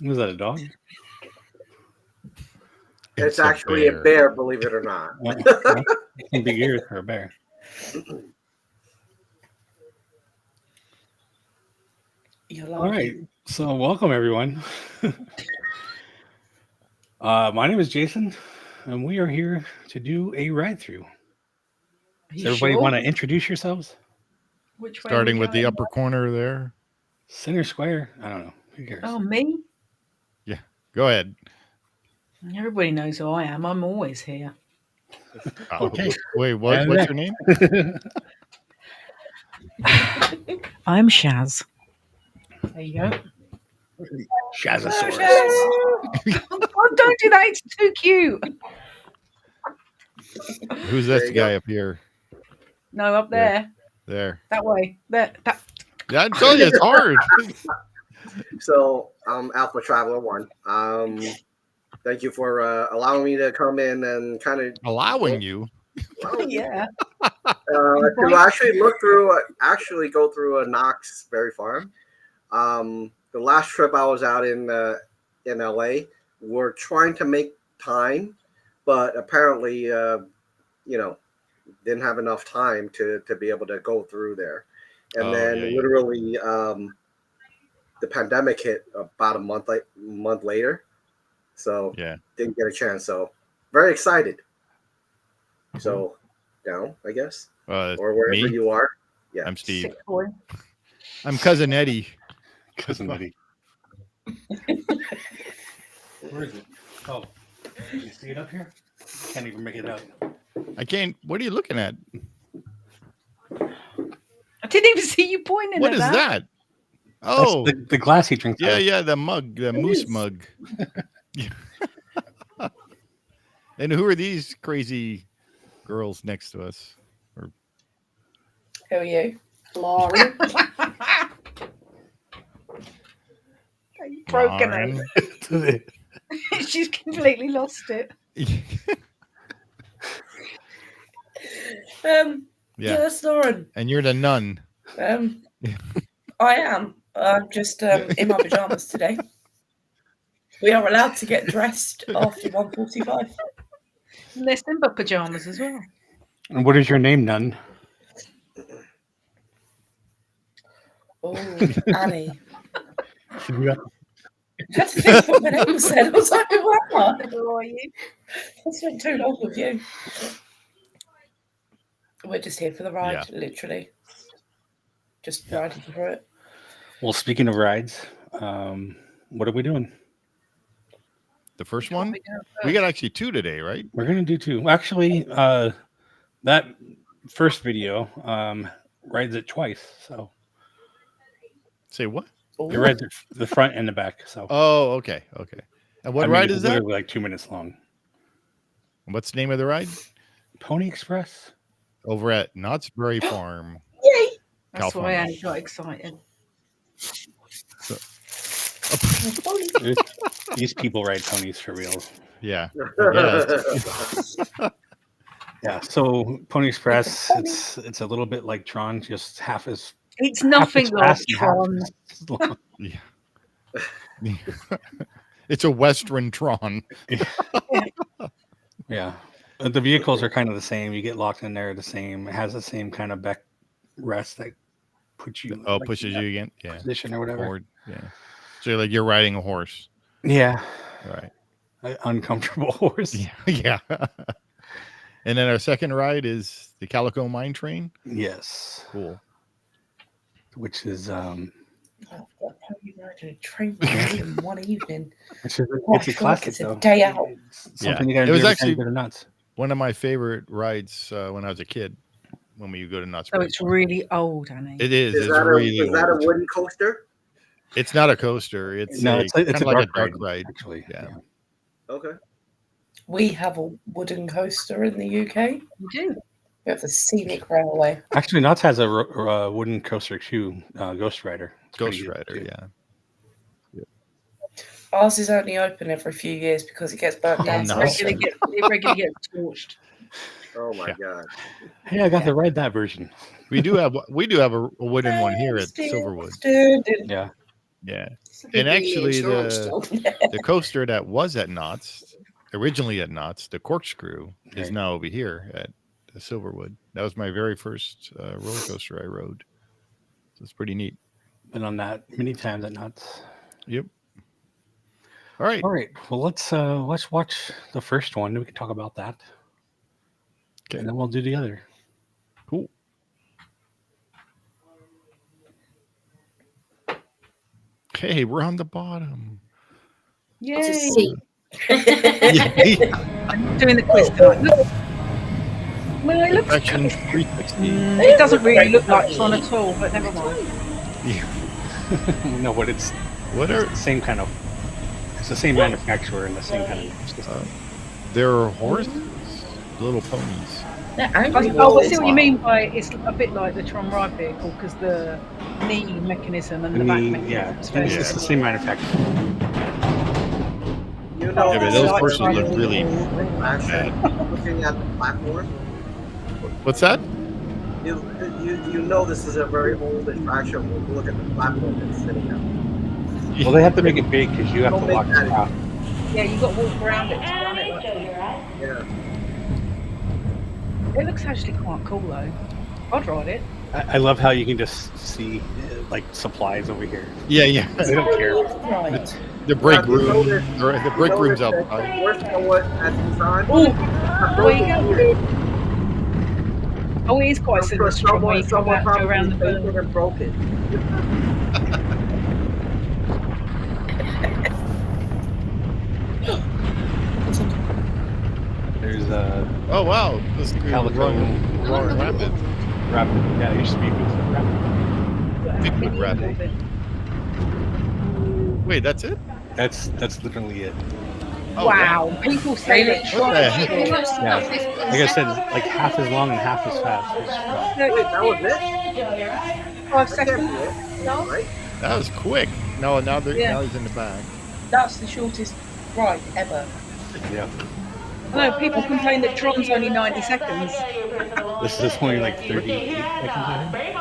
Was that a dog? It's actually a bear, believe it or not. Big ears for a bear. All right. So welcome, everyone. My name is Jason, and we are here to do a ride-through. Does everybody want to introduce yourselves? Which way Starting with the upper corner there. Center square? I don't know. Who cares? Oh, me? Yeah, go ahead. Everybody knows who I am. I'm always here. Okay. Wait, what's your name? I'm Shaz. There you go. Shazosaurus. Oh, don't do that. It's too cute. Who's this guy up here? No, up there. There. That way. There. That. Yeah, I tell you, it's hard. So, Alpha Traveler 1. Thank you for allowing me to come in and kind of allowing you. Yeah. To actually go through a Knox Berry Farm. The last trip I was out in LA, we're trying to make time, but apparently, didn't have enough time to be able to go through there. And literally, the pandemic hit about a month later. So didn't get a chance. So very excited. So down, I guess, or wherever you are. Yeah, I'm Steve. I'm Cousin Eddie. Cousin Eddie. Where is it? Oh, can you see it up here? Can't even make it out. I can't. What are you looking at? I didn't even see you pointing. What is that? Oh, that's the glass he drinks. Yeah, the mug, the moose mug. And who are these crazy girls next to us? Who are you? Lauren. Broken it. She's completely lost it. Yeah, that's Lauren. And you're the nun. I am. I'm just in my pajamas today. We are allowed to get dressed after 1:45. And they're Simba pajamas as well. And what is your name, nun? Oh, Annie. I had to think what my name said. I was like, who are you? I spent too long with you. We're just here for the ride, literally. Just riding through it. Well, speaking of rides, what are we doing? The first one? We got actually 2 today, right? We're going to do 2. Actually, that first video rides it twice. So, say what? It rides the front and the back. So. Oh, okay. And what ride is that? Literally like 2 minutes long. What's the name of the ride? Pony Express. Over at Knott's Berry Farm. Yay! That's California. why I got excited. These people ride ponies for real. Yeah. Yeah. So Pony Express, it's a little bit like Tron, just half as. It's nothing like Tron. Yeah. It's a Western Tron. Yeah. The vehicles are kind of the same. You get locked in there the same. It has the same kind of back rest that puts you. Pushes you again. Yeah. Position or whatever. Forward. Yeah. So you're riding a horse. Yeah. Right. An uncomfortable horse. Yeah. And then our second ride is the Calico Mine Train. Yes. Cool. Which is How you riding a train in one evening? It's a classic. It's a day out. Something you gotta do. It was actually nuts. One of my favorite rides when I was a kid. When we go to Knott's. So it's really old, Annie. It is. Is that a wooden coaster? It's not a coaster. It's it's like a dark ride. Actually, yeah. Okay. We have a wooden coaster in the UK. We do. We have the Scenic Railway. Actually, Knott's has a wooden coaster too. Ghost Rider. Ghost Rider, yeah. Ours is only open every few years because it gets burnt down. It regularly gets torched. Oh my god! Hey, I got to ride that version. We do have a wooden one here at Silverwood. Yeah. Yeah. And actually, the coaster that was at Knott's, originally at Knott's, the Corkscrew, is now over here at the Silverwood. That was my very first roller coaster I rode. So it's pretty neat. Been on that many times at Knott's. Yep. All right. Well, let's watch the first one. Then we can talk about that. Okay. And then we'll do the other. Cool. Okay, we're on the bottom. Yay! I'm doing the quiz tonight. Look. Well, it looks. Section 360. It doesn't really look like Tron at all, but never mind. No, but it's the same kind of. It's the same manufacturer and the same kind of system. They're horses, little ponies. I see what you mean by it's a bit like the Tron ride vehicle because the knee mechanism and the back mechanism. Yeah, it's the same manufacturer. You know, but those horses look really bad. Looking at the platform. What's that? You know this is a very old attraction when you look at the platform that's sitting out. Well, they have to make it big because you have to walk that around. Yeah, you got to walk around it to run it. Yeah. It looks actually quite cool though. I'd ride it. I love how you can just see like supplies over here. Yeah. They don't care. Right. The break room. The break room's outside. Worse than what at the time. Oh, it is quite similar to Tron where you come out and go around the burn. And broke it. There's a Oh wow! This is Calico Roaring Rapid. Yeah, your speed was rapid. Bigfoot Rapid. Wait, that's it? That's literally it. Oh, Wow, people say that Tron. Yeah, like I said, like half as long and half as fast. Wait, that was it? 5 seconds. Right? That was quick. No, now he's in the back. That's the shortest ride ever. Yeah. I know people complain that Tron's only 90 seconds. This is only like 38 seconds, I think.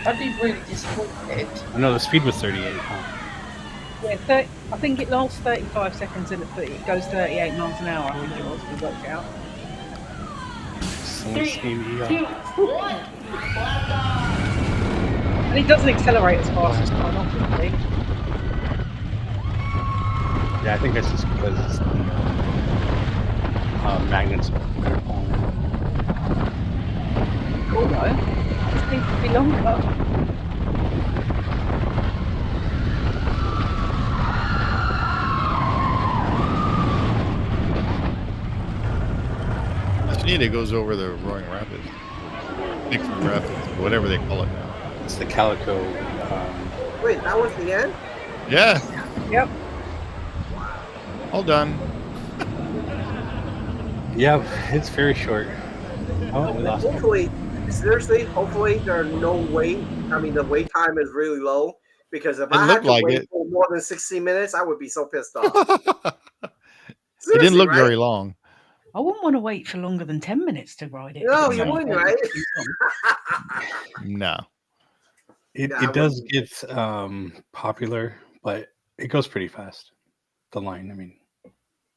I'd be really disappointed. I know the speed was 38. Huh? Yeah, I think it lasts 35 seconds and it goes 38 miles an hour. I think it was, we worked out. Someone's saying And it doesn't accelerate as fast as Tron, obviously. Yeah, I think that's just because magnets are pulling. Cool though. This thing could be longer. It goes over the Roaring Rapids. Bigfoot Rapids, whatever they call it now. It's the Calico. Wait, that was the end? Yeah. Yep. All done. Yeah, it's very short. Oh, we lost hopefully, seriously, hopefully there are no wait. I mean, the wait time is really low because if I had to wait for more than 60 minutes, I would be so pissed off. It didn't look very long. I wouldn't want to wait for longer than 10 minutes to ride it. No, you wouldn't, right? No. It does get popular, but it goes pretty fast. The line, I mean.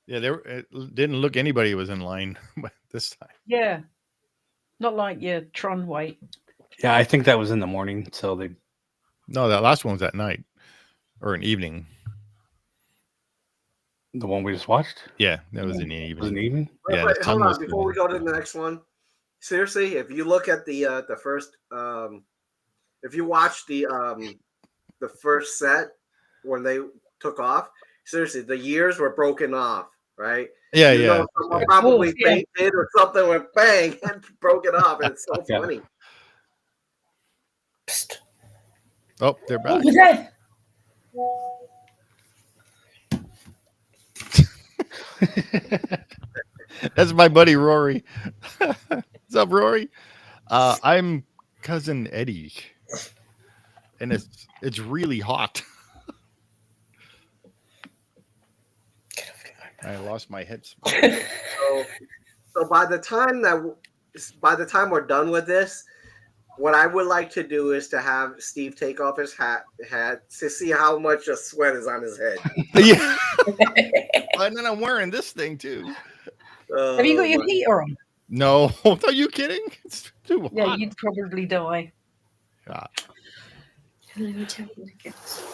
Yeah, it didn't look anybody was in line this time. Yeah. Not like your Tron wait. Yeah, I think that was in the morning, so they... No, that last one was at night. Or an evening. The one we just watched? Yeah, that was in the evening. Was it an evening? Yeah, wait, hold on, before we go to the next one. Seriously, if you look at the first if you watch the first set when they took off, seriously, the years were broken off, right? Yeah, you know, someone probably fainted or something went bang and broke it off. And it's so funny. Psst. Oh, they're back. Over there. That's my buddy Rory. What's up, Rory? I'm cousin Eddie, and it's really hot. I lost my head. So by the time we're done with this, What I would like to do is to have Steve take off his hat to see how much a sweat is on his head. Yeah. And then I'm wearing this thing too. Have you got your heater on? No, are you kidding? It's too hot. Yeah, you'd probably die.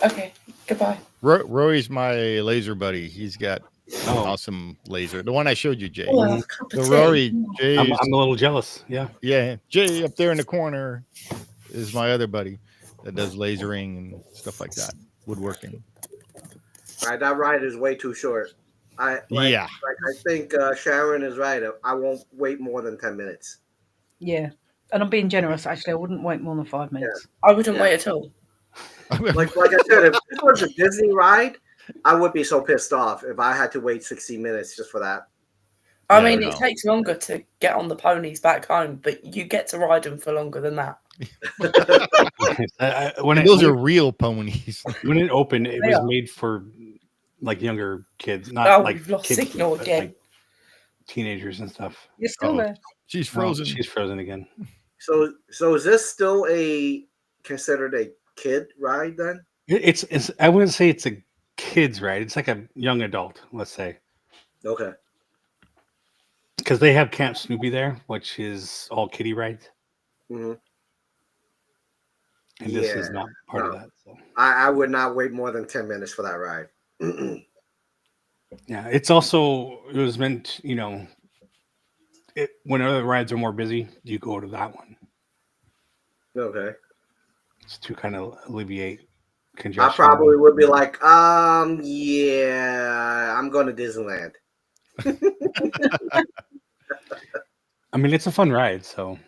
Okay, goodbye. Rory's my laser buddy. He's got an awesome laser. The one I showed you, Jay. Oh, a cup of tea. Rory, Jay. I'm a little jealous. Yeah. Yeah. Jay up there in the corner is my other buddy that does lasering and stuff like that, woodworking. All right, that ride is way too short. I think Sharon is right. I won't wait more than 10 minutes. Yeah. And I'm being generous, actually. I wouldn't wait more than 5 minutes. I wouldn't wait at all. Like I said, if this was a Disney ride, I would be so pissed off if I had to wait 60 minutes just for that. I mean, it takes longer to get on the ponies back home, but you get to ride them for longer than that. Those are real ponies. When it opened, it was made for like younger kids, not like we've lost kids, signal again. like teenagers and stuff. You're still there. She's frozen. She's frozen again. So is this still considered a kid ride then? It's I wouldn't say it's a kid's ride. It's like a young adult, let's say. Okay. Because they have Camp Snoopy there, which is all kiddie rides. Mm-hmm. And this is not part of that. So. I would not wait more than 10 minutes for that ride. Yeah, it was meant, when other rides are more busy, you go to that one. Okay. It's to kind of alleviate congestion. I probably would be like, I'm going to Disneyland. I mean, it's a fun ride, so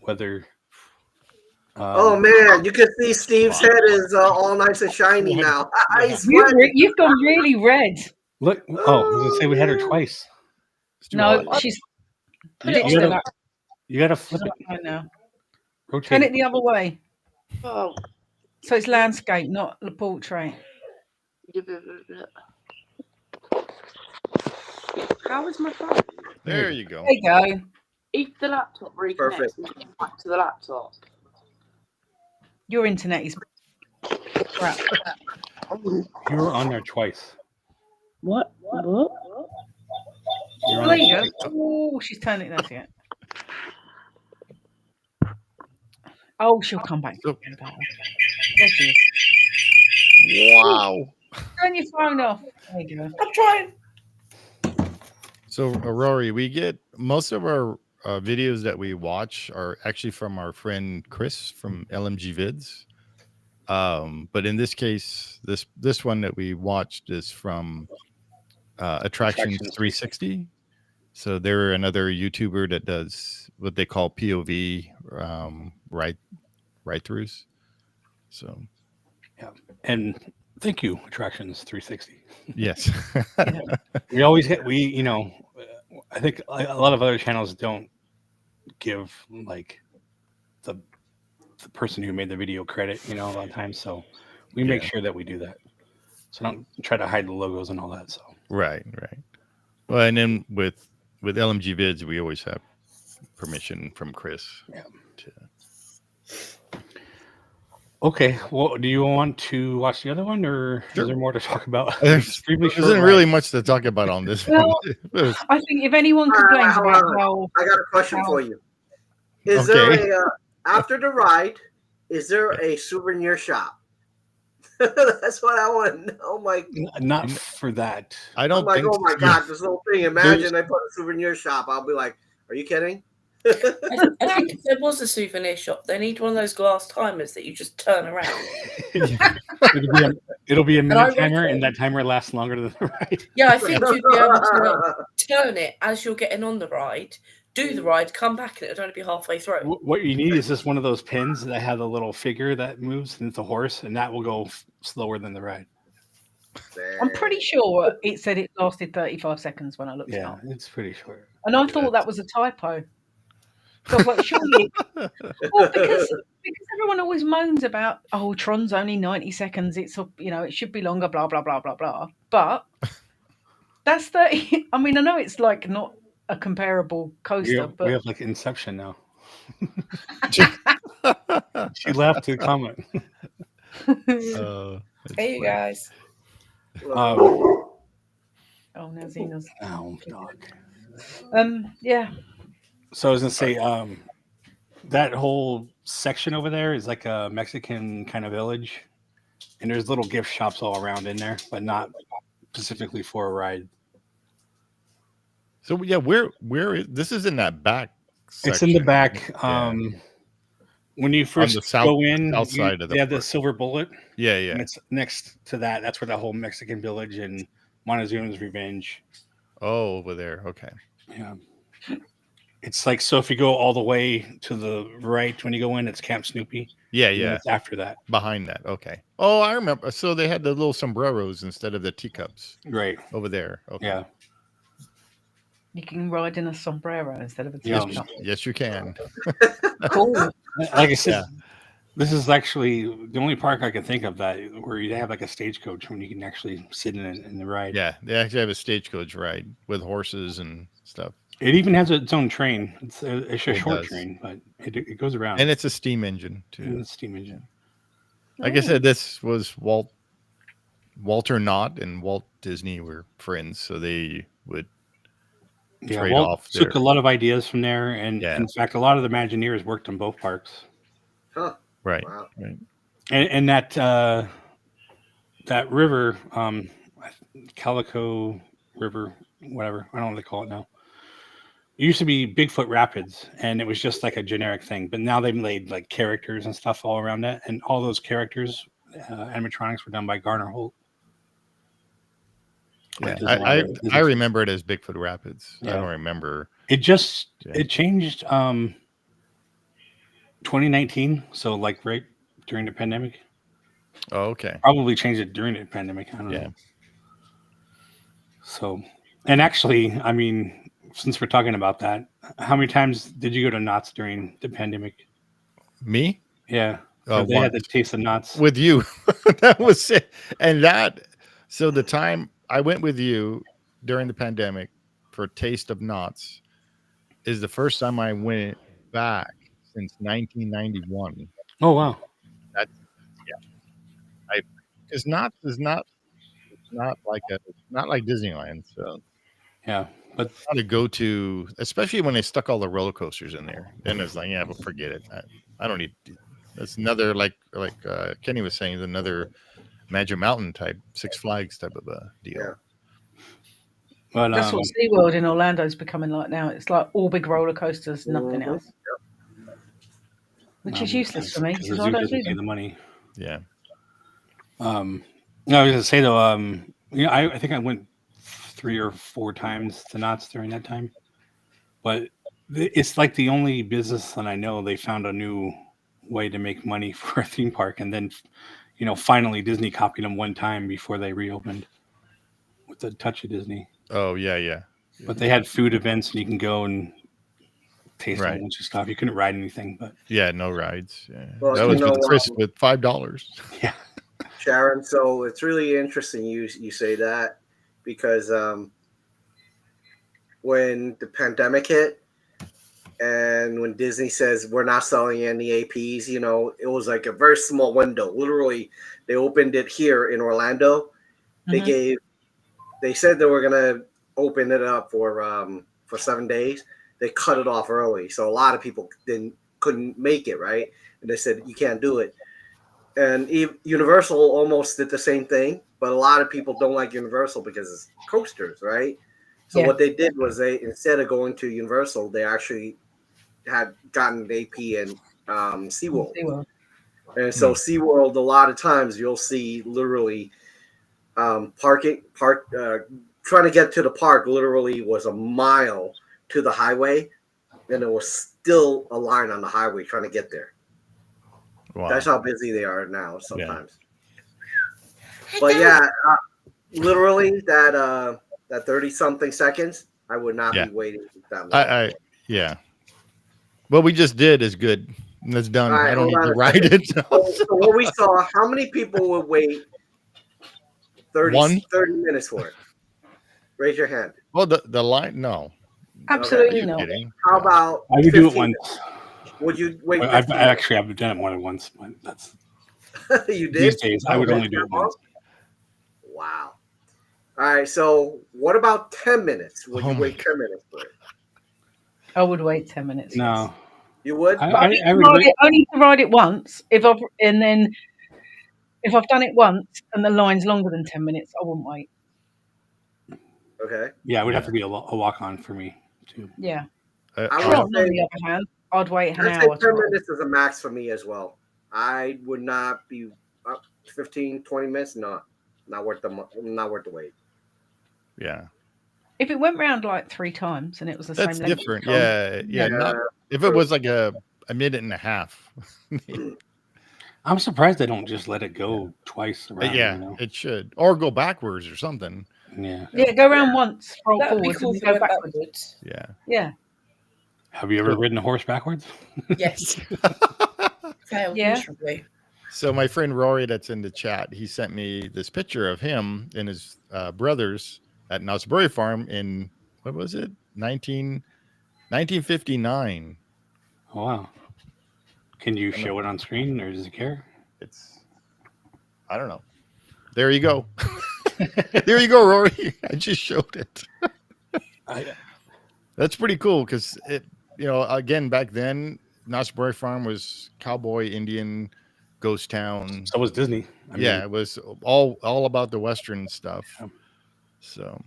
whether... oh man, you can see Steve's head is all nice and shiny now. You've gone really red. Look, I was gonna say we had her twice. No, she's put it to that. You gotta flip it. I know. Rotate. Turn it the other way. Oh, so it's landscape, not the portrait. How is my phone? There you go. There you go. If the laptop reconnects back to the laptop. Your internet is crap. You were on there twice. What? There you go. Oh, she's turning it. That's it. Oh, she'll come back. There she is. Wow. Turn your phone off. There you go. I'm trying. So, Rory, we get most of our videos that we watch are actually from our friend Chris from LMG Vids. But in this case, this one that we watched is from Attractions 360. So they're another YouTuber that does what they call POV ride-throughs. So, yeah, and thank you, Attractions 360. Yes, we always get I think a lot of other channels don't give like the person who made the video credit, a lot of times. So we make sure that we do that. So don't try to hide the logos and all that. So right. Well, and then with LMG Vids, we always have permission from Chris. Yeah. Okay. Well, do you want to watch the other one, or is there more to talk about? There isn't really much to talk about on this one. I think if anyone complains about how... I got a question for you. Is there after the ride, is there a souvenir shop? That's what I want to know. Not for that. I don't think oh my God, this whole thing. Imagine I put a souvenir shop. I'll be like, are you kidding? I think if there was a souvenir shop, they need one of those glass timers that you just turn around. It'll be a minute timer, and that timer lasts longer than the ride. Yeah, I think you'd be able to turn it as you're getting on the ride, do the ride, come back, and it'd only be halfway through. What you need is just one of those pins that have a little figure that moves, and it's a horse, and that will go slower than the ride. I'm pretty sure it said it lasted 35 seconds when I looked it up. Yeah, it's pretty short. And I thought that was a typo. So I was like, surely. Well, because everyone always moans about, Tron's only 90 seconds. It's it should be longer, blah, blah, blah, blah, blah. But that's 30. I mean, I know it's like not a comparable coaster, but we have like Inception now. She left to comment. Hey, you guys. Oh, now Xena's. Oh, dog. Yeah. So I was gonna say, that whole section over there is like a Mexican kind of village, and there's little gift shops all around in there, but not specifically for a ride. So yeah, where is this? Is in that back section. It's in the back. When you first go in, outside of they have the Silver Bullet. Yeah. And it's next to that. That's where the whole Mexican village and Montezuma's Revenge. Oh, over there. Okay. Yeah. It's like, so if you go all the way to the right when you go in, it's Camp Snoopy. Yeah. It's after that. Behind that. Okay. Oh, I remember. So they had the little sombreros instead of the teacups. Right. Over there. Okay. Yeah. You can ride in a sombrero instead of a teacup. Yes, you can. Cool. Like I said, this is actually the only park I can think of that where you have like a stagecoach when you can actually sit in the ride. Yeah, they actually have a stagecoach ride with horses and stuff. It even has its own train. It's a short train, but it goes around. And it's a steam engine too. And it's a steam engine. Like I said, this was Walter Knott and Walt Disney were friends, so they would trade off. Took a lot of ideas from there, and in fact, a lot of the Imagineers worked on both parks. Huh. Right. Wow. Right. And that river, Calico River, whatever, I don't know what they call it now. It used to be Bigfoot Rapids, and it was just like a generic thing. But now they've made like characters and stuff all around that, and all those characters, animatronics, were done by Garner Holt. Yeah, I remember it as Bigfoot Rapids. Yeah. I don't remember. It changed 2019, so like right during the pandemic. Oh, okay. Probably changed it during the pandemic. I don't know. So, and actually, I mean, since we're talking about that, how many times did you go to Knott's during the pandemic? Me? Yeah. So they had the Taste of Knott's with you. That was it. And so the time I went with you during the pandemic for Taste of Knott's is the first time I went back since 1991. Oh wow! Because Knott's is not like Disneyland. So yeah, but how to go to, especially when they stuck all the roller coasters in there. Then it's like, but forget it. I don't need. That's another like Kenny was saying, another Magic Mountain type, Six Flags type of a deal. Yeah. But, that's what SeaWorld in Orlando is becoming like now. It's like all big roller coasters, nothing else. Yep. Which is useless for me because I don't pay the money. Yeah. I was gonna say though, I think I went 3 or 4 times to Knott's during that time, but it's like the only business that I know they found a new way to make money for a theme park, and then finally Disney copied them one time before they reopened with a touch of Disney. Oh yeah. But they had food events, and you can go and taste a bunch of stuff. You couldn't ride anything, but no rides. Yeah, well, that was with Chris with $5. Yeah, Sharon. So it's really interesting you say that, because when the pandemic hit, and when Disney says we're not selling any APs, it was like a very small window. Literally, they opened it here in Orlando. Mm-hmm. They said they were gonna open it up for 7 days. They cut it off early, so a lot of people couldn't make it, right? And they said you can't do it. And Universal almost did the same thing, but a lot of people don't like Universal because it's coasters, right? So what they did was they, instead of going to Universal, they actually had gotten an AP in SeaWorld. And so SeaWorld, a lot of times you'll see literally trying to get to the park literally was a mile to the highway, and there was still a line on the highway trying to get there. Wow. That's how busy they are now sometimes. Yeah. But literally that 30-something seconds, I would not be waiting that long. What we just did is good. That's done. Right, I don't need to ride it. So what we saw, how many people would wait 30 minutes for it? Raise your hand. Well, the line, no. Absolutely no. How about I would do it once. Would you wait? I've done it more than once, but that's you did. These days, I would only do it once. Wow. All right. So, what about 10 minutes? Would you wait 10 minutes for it? I would wait 10 minutes. No, yes. You would. I only to ride it once. If I've done it once and the line's longer than 10 minutes, I wouldn't wait. Okay. Yeah, it would have to be a walk on for me too. Yeah. On the other hand, I'd wait an hour. 10 minutes is a max for me as well. I would not be 15, 20 minutes. Not worth the wait. Yeah. If it went round like 3 times and it was the That's same length. different. Yeah. If it was like a minute and a half. I'm surprised they don't just let it go twice around. Yeah, it should. Or go backwards or something. Yeah. Yeah, go around once, roll That'd be forward, cool and go backwards. Yeah. Yeah. Have you ever ridden a horse backwards? Yes. Failed miserably. So my friend Rory that's in the chat, he sent me this picture of him and his brothers at Knott's Berry Farm in, what was it? 1959. Oh, wow. Can you show it on screen or does it care? I don't know. There you go. There you go, Rory. I just showed it. That's pretty cool because it, again, back then, Knott's Berry Farm was cowboy, Indian, ghost town. So was Disney. It was all about the Western stuff. Yeah. So,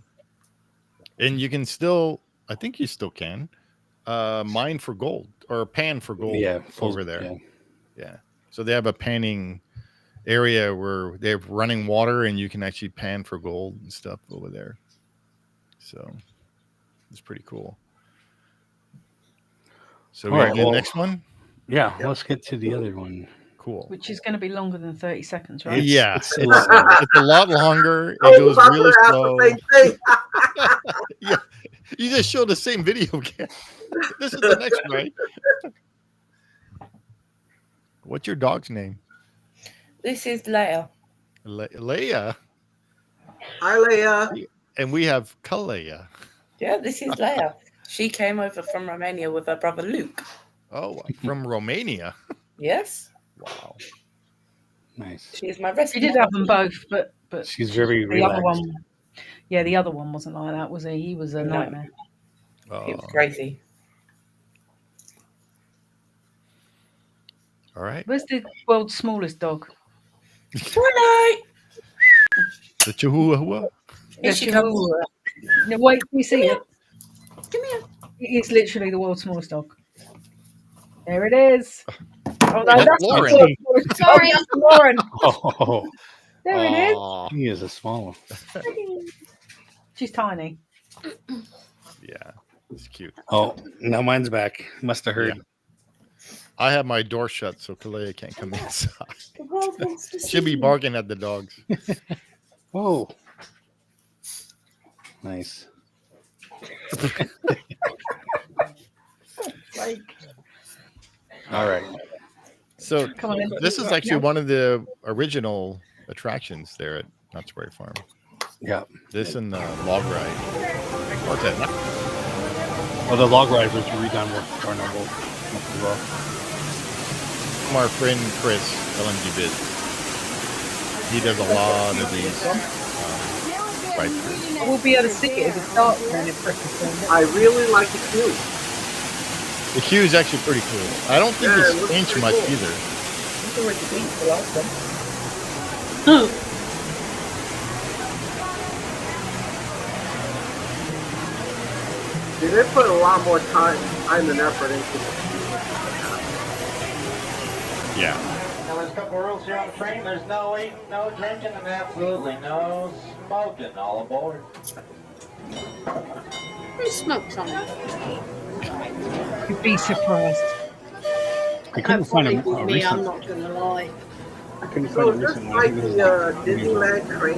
and you can still, I think you still can, mine for gold or pan for gold over there. Yeah. So they have a panning area where they have running water and you can actually pan for gold and stuff over there. So it's pretty cool. So the next one? Yeah, let's get to the other one. Cool. Which is going to be longer than 30 seconds, right? Yeah. It's a lot longer. It goes really slow. Yeah. You just showed the same video again. This is the next one, right? What's your dog's name? This is Leia. Leia. Hi, Leia. And we have Kalea. Yeah, this is Leia. She came over from Romania with her brother Luke. Oh, from Romania. Yes. Wow. Nice. She is my rescue. She did have them both, but she's very the relaxed. other one. Yeah, the other one wasn't like that, was he? He was a nightmare. It was crazy. All right. Where's the world's smallest dog? Twilight. The Chihuahua. Here she comes. No, wait, can you see it? Come here. It's literally the world's smallest dog. There it is. Oh, no, That's that's Lauren. Sorry, that's Lauren. Oh, There it is. he is a small one. She's tiny. Yeah, it's cute. Oh, now mine's back. Must have heard. Yeah. I have my door shut, so Kalea can't come inside. The world wants to see She'll be you. barking at the dogs. Whoa. Nice. All right. So Come on in. this is actually one of the original attractions there at Knott's Berry Farm. Yeah. This and the log ride. What's that? Well, the log ride was redone with Carnival as well. From our friend Chris, LNG Biz. He does a lot of these rides. We'll be able to see it if it starts then if Christmas. I really like the queue. The queue is actually pretty cool. I don't think Yeah, it it's looks changed pretty much cool. either. It's already been the last one. They put a lot more time and effort into it. Yeah. Now, there's a couple of rules here on the train. There's no eating, no drinking, and absolutely no smoking all aboard. Who smokes on it? You'd be surprised. I couldn't find Probably a with me, recent. I'm not going to lie. I couldn't So find a is this recent one. I like think it was the like- Disneyland train?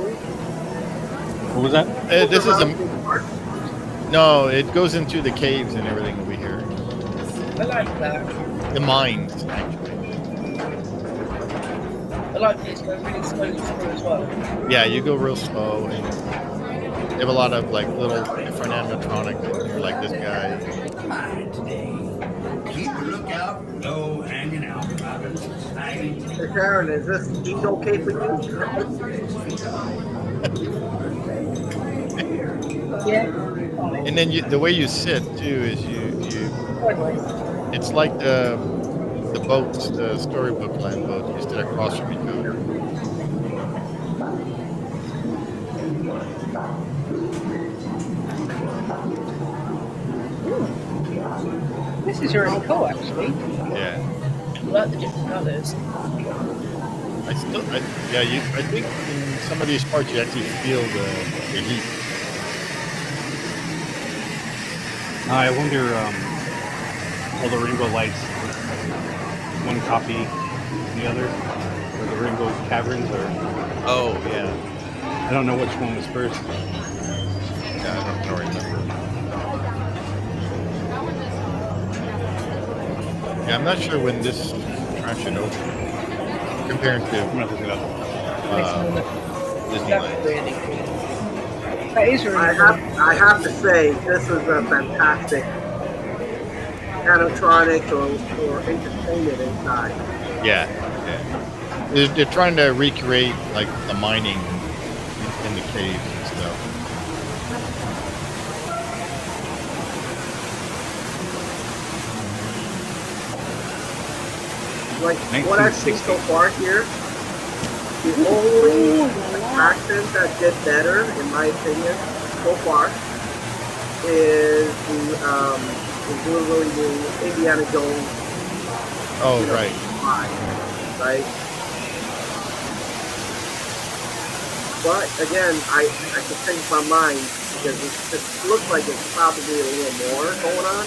What was that? This is a Park? no. It goes into the caves and everything over here. I like that. The mines, actually. I like this going really slowly through as well. Yeah, you go real slow, and you have a lot of like little different animatronics, like this guy. out, no hanging out, Robinson's hanging. Hey, Sharon, is this heat okay for you? Yeah. And then the way you sit too is you. It's like the boats, the storybook land boats. You sit across from each other. This is really cool, actually. Yeah. I like the different colours. I think in some of these parts you actually feel the heat. I wonder, all the rainbow lights, one copy the other, or the rainbow caverns, or Oh yeah. I don't know which one was first. Yeah, I don't remember. Yeah, I'm not sure when this attraction opened compared I'm to gonna look it up. Disneyland. That is really I have to say, this is a fantastic animatronic or entertainment inside. Yeah. They're trying to recreate like the mining in the caves and stuff. Like what I've seen so far here, the only attraction that did better, in my opinion, so far, is the really new Indiana Jones. Oh, right. Right. But again, I can change my mind because it looks like it's probably a little more going on.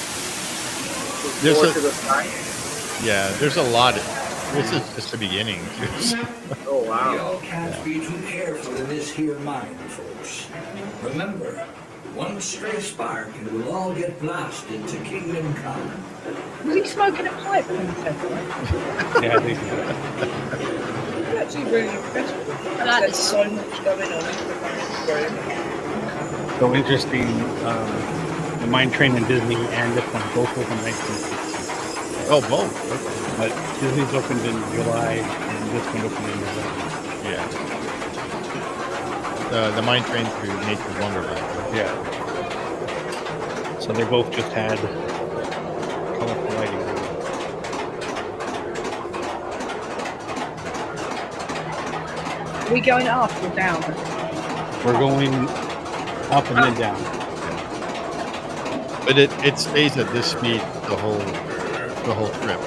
There's more to the side. Yeah, there's a lot. This is just the beginning. Oh wow! We all can't be too careful in this here mine, folks. Remember, one stray spark and we'll all get blasted to Kingdom Come. Was he smoking a pipe when he said that? Yeah, I think so. It's actually really impressive. There's so much going on. So interesting. The Mine Train in Disney and this one both opened 1960. Oh, both. Okay. But Disney's opened in July and this one opened in November. Yeah. The Mine Train through Nature's Wonderland. Yeah. So they both just had colorful lighting. Are we going up or down? We're going up and then down. But it stays at this speed the whole trip.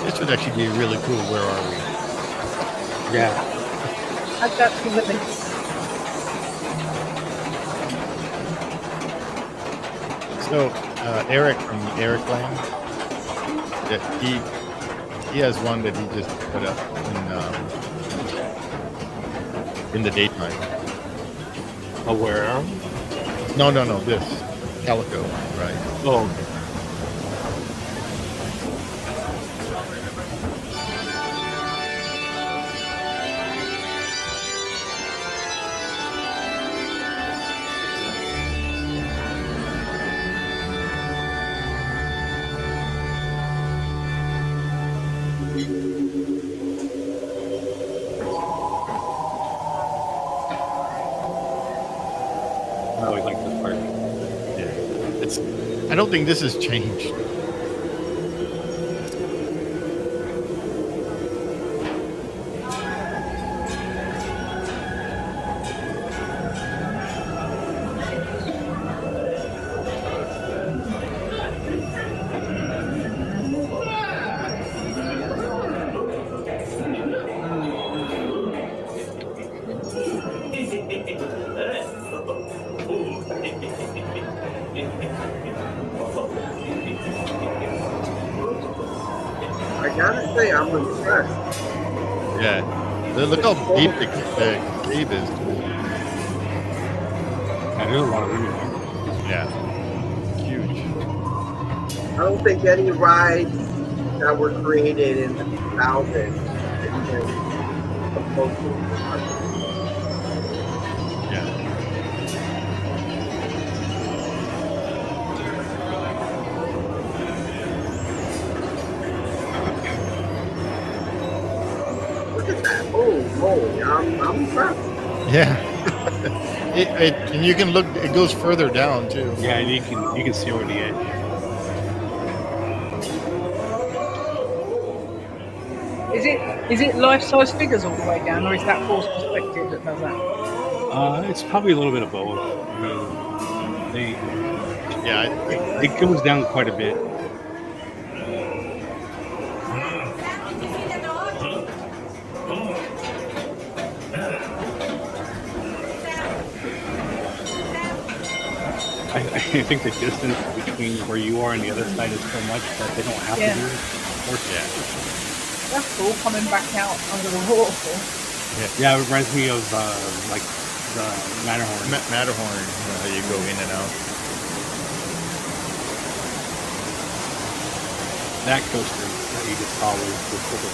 This would actually be really cool. Where are we? Yeah. That's the limit. So Eric from Eric Land, he has one that he just put up in the daytime. Oh, where? No, this Calico, right? Oh. I always like this part. Yeah, I don't think this has changed. I gotta say, I'm impressed. Yeah, look how deep the cave is. Yeah, there's a lot of room. Yeah, huge. I don't think any rides that were created in the 2000s approach this. Yeah. look at that! Oh, holy! I'm impressed. Yeah. And you can look. It goes further down too. Yeah, you can see over the edge. Is it life-size figures all the way down, or is that forced perspective that does that? It's probably a little bit of both. It goes down quite a bit. I think the distance between where you are and the other side is so much that they don't have to do it. That's cool, coming back out under the waterfall. Yeah, it reminds me of like the Matterhorn. Matterhorn, how you go in and out. That coaster that you just saw was Silver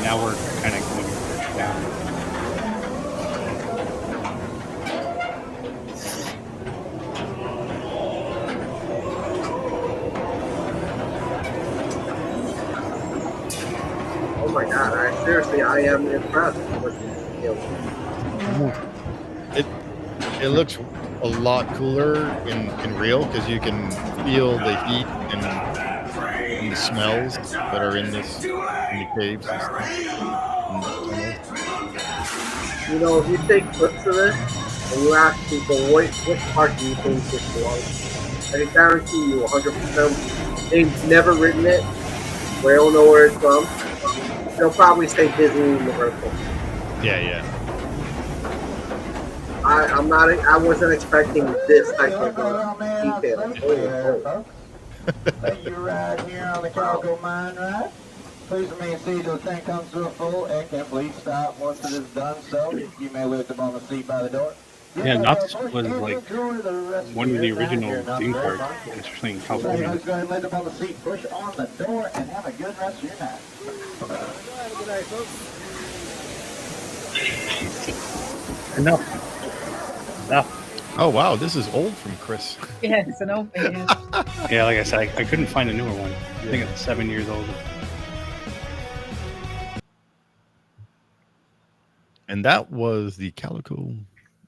Now we're kind of going down. Oh my god! I am impressed with It looks a lot cooler in real because you can feel the heat and the smells that are in the caves and stuff. You know, if you take clips of this and you ask people what part do you think this belongs to, I guarantee you 100% they've never written it. They don't know where it's from. They'll probably say Disney Universal. Yeah. I wasn't expecting this type of detail. You're right here on the cargo mine, right? Please remain seated till the tank comes to a full and can please stop once it is done so. You may lift up on the seat by the door. Yeah, Knott's was like one of the original theme parks, especially in California. Go ahead and lift up on the seat, push on the door, and have a good rest of your night. Good night, folks. Enough. Oh wow, this is old from Chris. Yeah, it's an old thing. Yeah, like I said, I couldn't find a newer one. I think it's 7 years old. And that was the Calico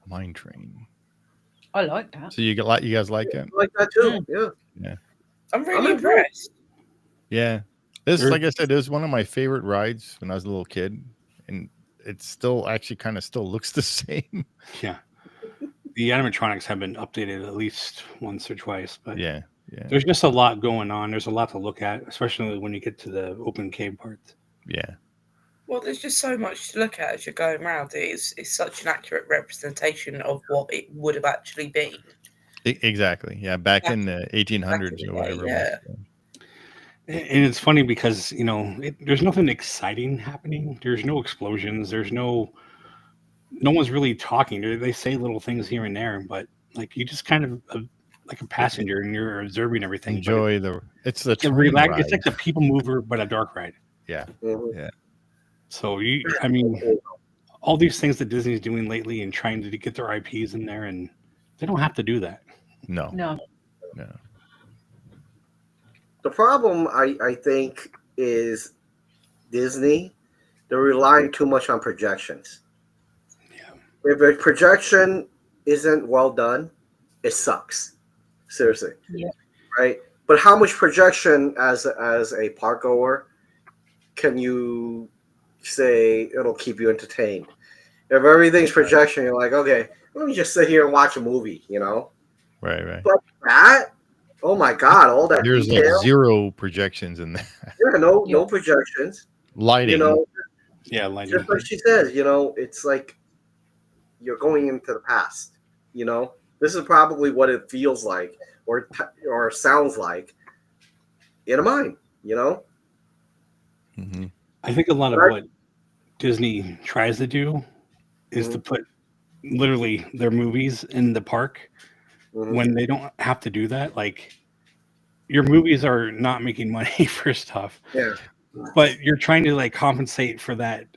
Mine Train. I like that. So you guys like that? I like that too. Yeah. I'm really impressed. Yeah. This, like I said, it was one of my favorite rides when I was a little kid, and it still actually kind of still looks the same. Yeah. The animatronics have been updated at least once or twice, but yeah. There's just a lot going on. There's a lot to look at, especially when you get to the open cave parts. Yeah. Well, there's just so much to look at as you're going around. It's such an accurate representation of what it would have actually been. Exactly. Yeah. Back in the 1800s or whatever. Yeah. And it's funny because, there's nothing exciting happening. There's no explosions. There's no one's really talking. They say little things here and there, but like you just kind of like a passenger and you're observing everything. Enjoy it's the relax. ride. It's like the people mover, but a dark ride. Yeah. Mm-hmm. Yeah. So all these things that Disney's doing lately and trying to get their IPs in there, and they don't have to do that. No. The problem, I think, is Disney. They're relying too much on projections. Yeah. If a projection isn't well done, it sucks. Seriously. Yeah. Right? But how much projection as a park goer can you say it'll keep you entertained? If everything's projection, you're like, okay, let me just sit here and watch a movie, Right. But that, oh my God, all that There's detail. like zero projections in there. Yeah, no projections. Lighting. Lighting. Just like she says, it's like you're going into the past. This is probably what it feels like or sounds like in a mine. Mm-hmm. I think a lot of what Disney tries to do is to put literally their movies in the park when they don't have to do that. Like your movies are not making money for stuff. Yeah. But you're trying to like compensate for that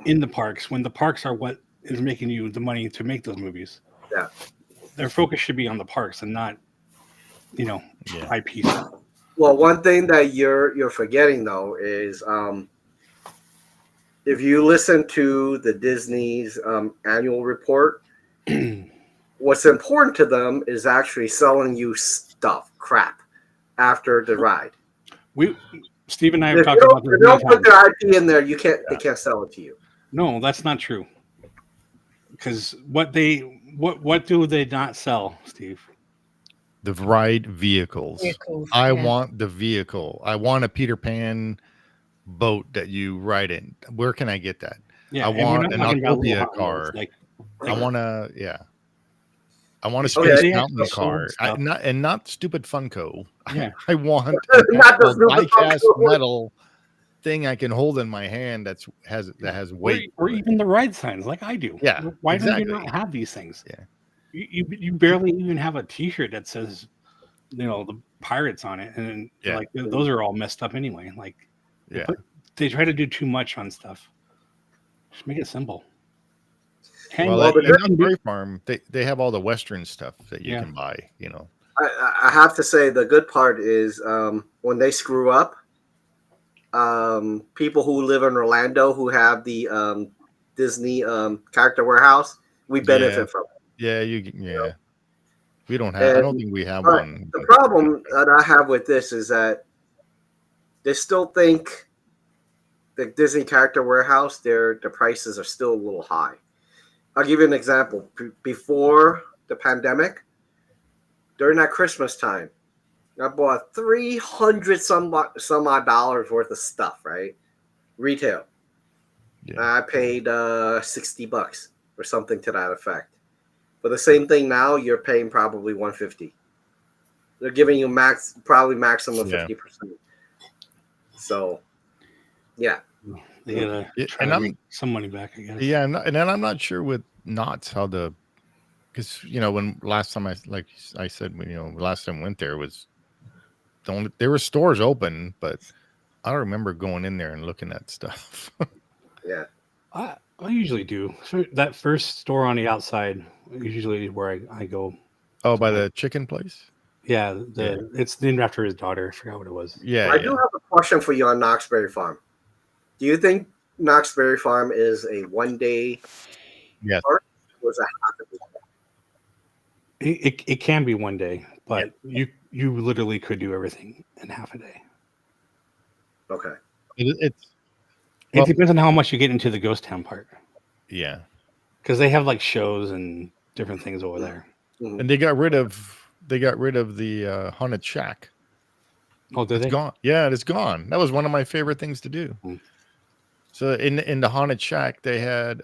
in the parks when the parks are what is making you the money to make those movies. Yeah. Their focus should be on the parks and not, IP stuff. Well, one thing that you're forgetting though is if you listen to the Disney's annual report, what's important to them is actually selling you crap after the ride. Steve and I have talked about this. If they don't put their IP in there, they can't sell it to you. No, that's not true. Because what do they not sell, Steve? The ride vehicles. I want the vehicle. I want a Peter Pan boat that you ride in. Where can I get that? Yeah, I want an Autopia car. I want a Space Mountain car. Not stupid Funko. Yeah. I want a die-cast metal thing I can hold in my hand that has weight. Or even the ride signs like I do. Yeah. Why don't you not have these things? Yeah. You barely even have a T-shirt that says, the pirates on it, and those are all messed up anyway. Like, they try to do too much on stuff. Just make it simple. Well, at Knott's Farm, they have all the Western stuff that you can buy. I have to say the good part is when they screw up, people who live in Orlando who have the Disney character warehouse, we benefit from it. Yeah, we don't have. I don't think we have one. The problem that I have with this is that they still think the Disney character warehouse, the prices are still a little high. I'll give you an example. Before the pandemic, during that Christmas time, I bought $300 some odd dollars worth of stuff, right? Retail. Yeah. I paid $60 or something to that effect. For the same thing now, you're paying probably $150. They're giving you probably maximum 50%. So, yeah. They gotta try to make some money back, I guess. Yeah, and then I'm not sure with Knott's how because when last time last time I went there was there were stores open, but I don't remember going in there and looking at stuff. Yeah, I usually do. So that first store on the outside usually where I go. Oh, by the chicken place. Yeah, it's named after his daughter. I forgot what it was. Yeah, I do have a question for you on Knott's Berry Farm. Do you think Knott's Berry Farm is a one-day park, or is it half a day? It can be one day, but you literally could do everything in half a day. Okay. It depends on how much you get into the ghost town part. Yeah. Because they have like shows and different things over there. Mm-hmm. And they got rid of the haunted shack. Oh, did they? It's gone. Yeah, it's gone. That was one of my favorite things to do. Mm. So in the haunted shack, they had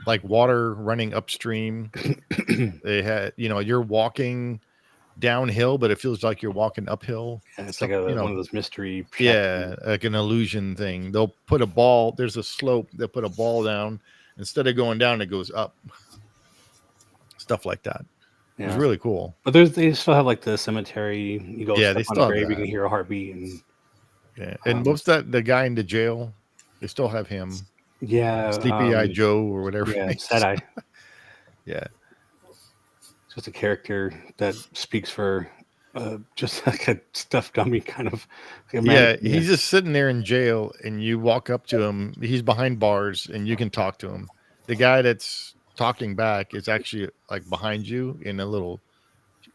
like water running upstream. They had, you're walking downhill, but it feels like you're walking uphill. Yeah, it's like one of those mystery. Yeah, like an illusion thing. They'll put a ball. There's a slope. They'll put a ball down. Instead of going down, it goes up. Stuff like that. Yeah. It was really cool. But they still have like the cemetery. You go they still on a grave, you can hear a heartbeat. And most that the guy in the jail, they still have him. Yeah. Sleepy Eye Joe or whatever. Yeah, Sad Eye. Yeah. It's just a character that speaks for just like a stuffed dummy kind of. He's just sitting there in jail and you walk up to him. He's behind bars and you can talk to him. The guy that's talking back is actually like behind you in a little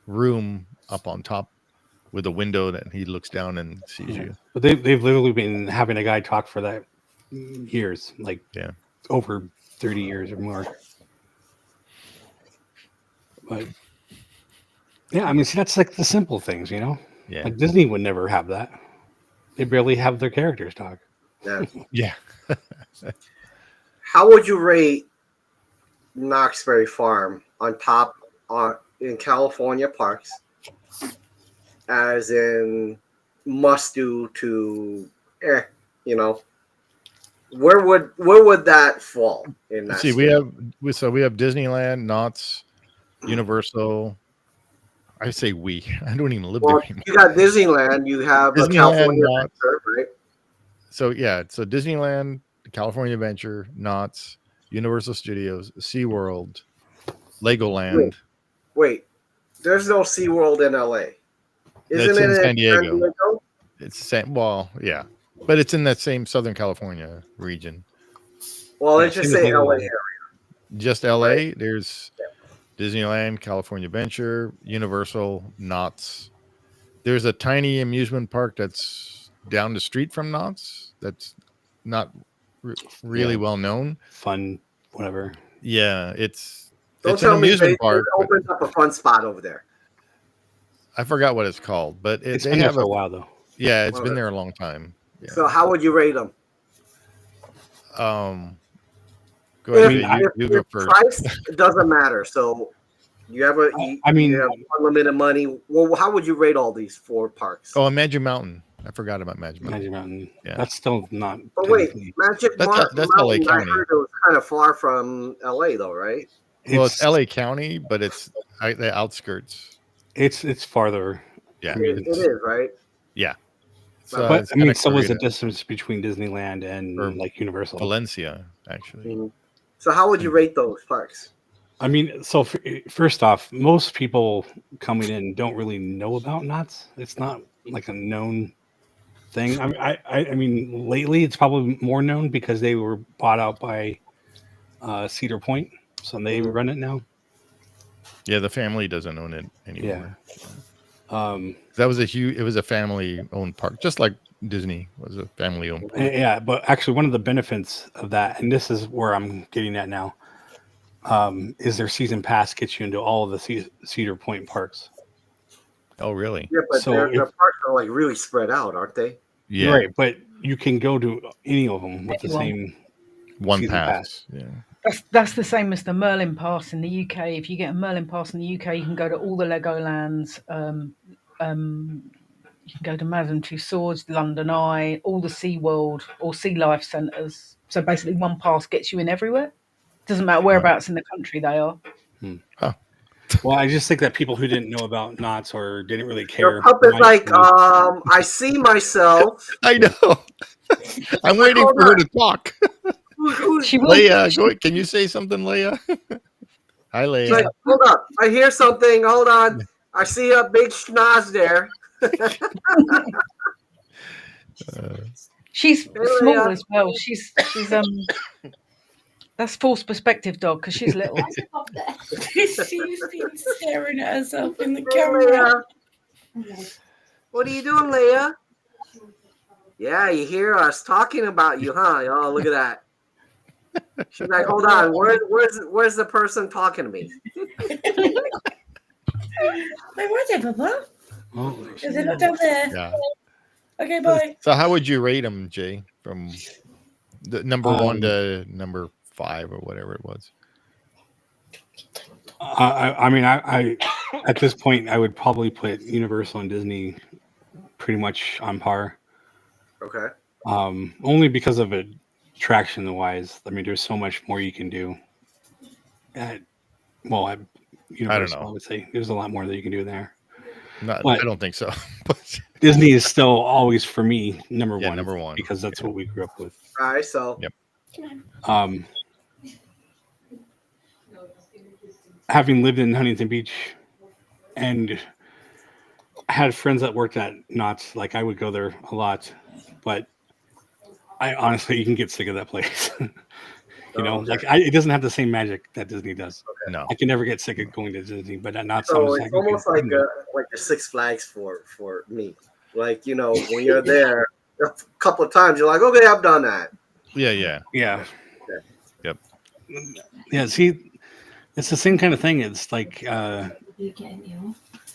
room up on top with a window that he looks down and sees you. But they've literally been having a guy talk for that years, like over 30 years or more. But yeah, I mean, see, that's like the simple things, Yeah. Like Disney would never have that. They barely have their characters talk. Yeah. Yeah. How would you rate Knott's Berry Farm in California parks, as in must do to, where would that fall in that? See, we have Disneyland, Knott's, Universal. I say I don't even live there anymore. You got Disneyland, you have Disneyland, California Adventure, right? So Disneyland, California Adventure, Knott's, Universal Studios, SeaWorld, Legoland. Wait. There's no SeaWorld in LA. It's in San Diego. It's the same. Well, yeah, but it's in that same Southern California region. Well, let's just say LA area. Just LA. Right? There's Disneyland, California Adventure, Universal, Knott's. There's a tiny amusement park that's down the street from Knott's. That's not really well known. Fun, whatever. Yeah, it's Don't tell me they opened up a fun spot over there. I forgot what it's called, but it's been there for a while though. Yeah, it's been there a long time. Yeah. So how would you rate them? Go ahead. You go first. Price doesn't matter. So you have you have unlimited money. Well, how would you rate all these 4 parks? Oh, Magic Mountain. I forgot about Magic Mountain. Magic Mountain. Yeah, that's still not. But wait, Magic Mountain. That's LA County. I heard it was kind of far from LA, though, right? Well, it's LA County, but it's the outskirts. It's farther. Yeah, it is, right? Yeah. But I mean, so was the distance between Disneyland and like Universal. Valencia, actually. Mm-hmm. So how would you rate those parks? I mean, so first off, most people coming in don't really know about Knott's. It's not like a known thing. I mean, lately it's probably more known because they were bought out by Cedar Point, so they run it now. Yeah, the family doesn't own it anymore. Yeah. That was it was a family-owned park, just like Disney was a family-owned park. Yeah, but actually one of the benefits of that, and this is where I'm getting at now, is their season pass gets you into all of the Cedar Point parks. Oh, really? Yeah, but their parks are like really spread out, aren't they? Yeah. Right, but you can go to any of them with the same one pass. Yeah. That's the same as the Merlin Pass in the UK. If you get a Merlin Pass in the UK, you can go to all the Legolands. You can go to Madame Tussauds, London Eye, all the SeaWorld or Sea Life centres. So basically, one pass gets you in everywhere. Doesn't matter whereabouts in the country they are. Huh. Well, I just think that people who didn't know about Knott's or didn't really care. Puppet like, I see myself. I know. I'm waiting for her to talk. Leia, can you say something, Leia? Hi, Leia. Like, hold up. I hear something. Hold on. I see a big schnoz there. She's small as well. She's that's false perspective, dog, because she's little. She's been staring at herself in the camera. What are you doing, Leia? Yeah, you hear us talking about you, huh? Oh, look at that. She's like, hold on, where's the person talking to me? Wait, where's it, Papa? Is it not down there? Yeah. Okay, bye. So how would you rate them, Jay, from the number 1 to number 5 or whatever it was? I mean, I at this point I would probably put Universal and Disney pretty much on par. Okay. Only because of attraction wise. I mean, there's so much more you can do. Universal, I don't know. I would say there's a lot more that you can do there. I don't think so. Disney is still always for me number one. Number one, because that's what we grew up with. All right, so yep. Having lived in Huntington Beach and had friends that worked at Knott's, like I would go there a lot, but I honestly, you can get sick of that place. It doesn't have the same magic that Disney does. Okay. No, I can never get sick of going to Disney, but at Knott's, so it's almost like a Six Flags for me. Like, when you're there a couple of times, you're like, okay, I've done that. Yeah. Yep. Yeah. See, it's the same kind of thing. It's like,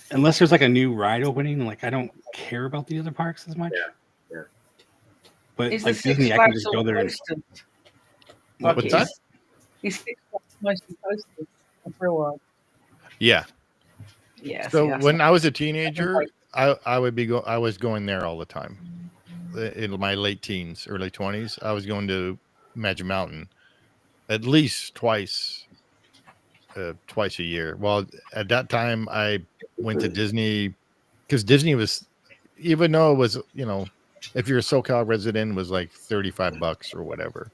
unless there's like a new ride opening, like I don't care about the other parks as much. Yeah. But it's like Disney, I can just go there and. What's that? He's mostly posted for a while. Yeah. Yeah. So when I was a teenager, I was going there all the time. In my late teens, early 20s, I was going to Magic Mountain at least twice a year. Well, at that time, I went to Disney because Disney was, even though it was, if you're a SoCal resident, it was like $35 or whatever.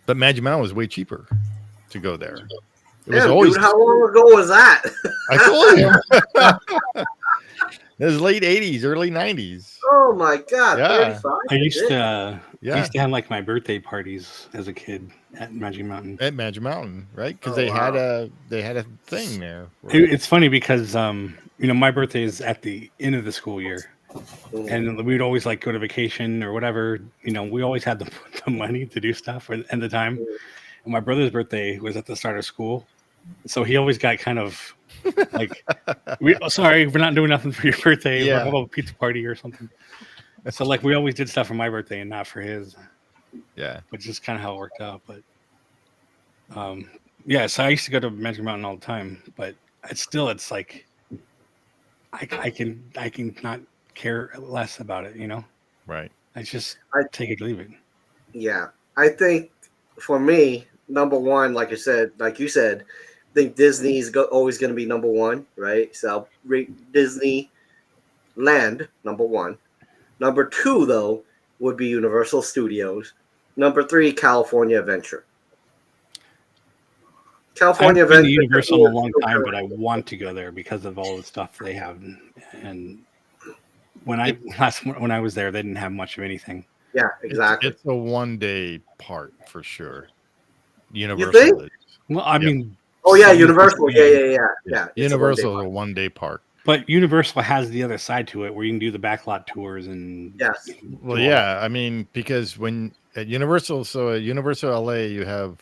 But Magic Mountain was way cheaper to go there. It was always. Dude, how long ago was that? I told you. It was late 80s, early 90s. Oh my God! Yeah. 35. I used to have like my birthday parties as a kid at Magic Mountain. At Magic Mountain, right? Because they had a thing there. It's funny because my birthday is at the end of the school year, and we'd always like go to vacation or whatever. We always had the money to do stuff at the time. And my brother's birthday was at the start of school, so he always got kind of like, sorry, we're not doing nothing for your birthday. Yeah. We'll have a pizza party or something. So like we always did stuff for my birthday and not for his. Yeah, which is kind of how it worked out. But so I used to go to Magic Mountain all the time, but it's like I can not care less about it, Right. I take it or leave it. Yeah, I think for me, number one, like you said, I think Disney's always going to be number one, right? So I'll rate Disneyland number one. Number two, though, would be Universal Studios. Number three, California Adventure. California Adventure. I've been to Universal in a long time, but I want to go there because of all the stuff they have. And when I was there, they didn't have much of anything. Yeah, exactly. It's a 1-day park for sure. Universal. You think? Well, I mean. Oh yeah, Universal. Yeah. Universal is a 1-day park. But Universal has the other side to it where you can do the backlot tours and. Yes. Well, yeah. I mean, because when at Universal, at Universal LA, you have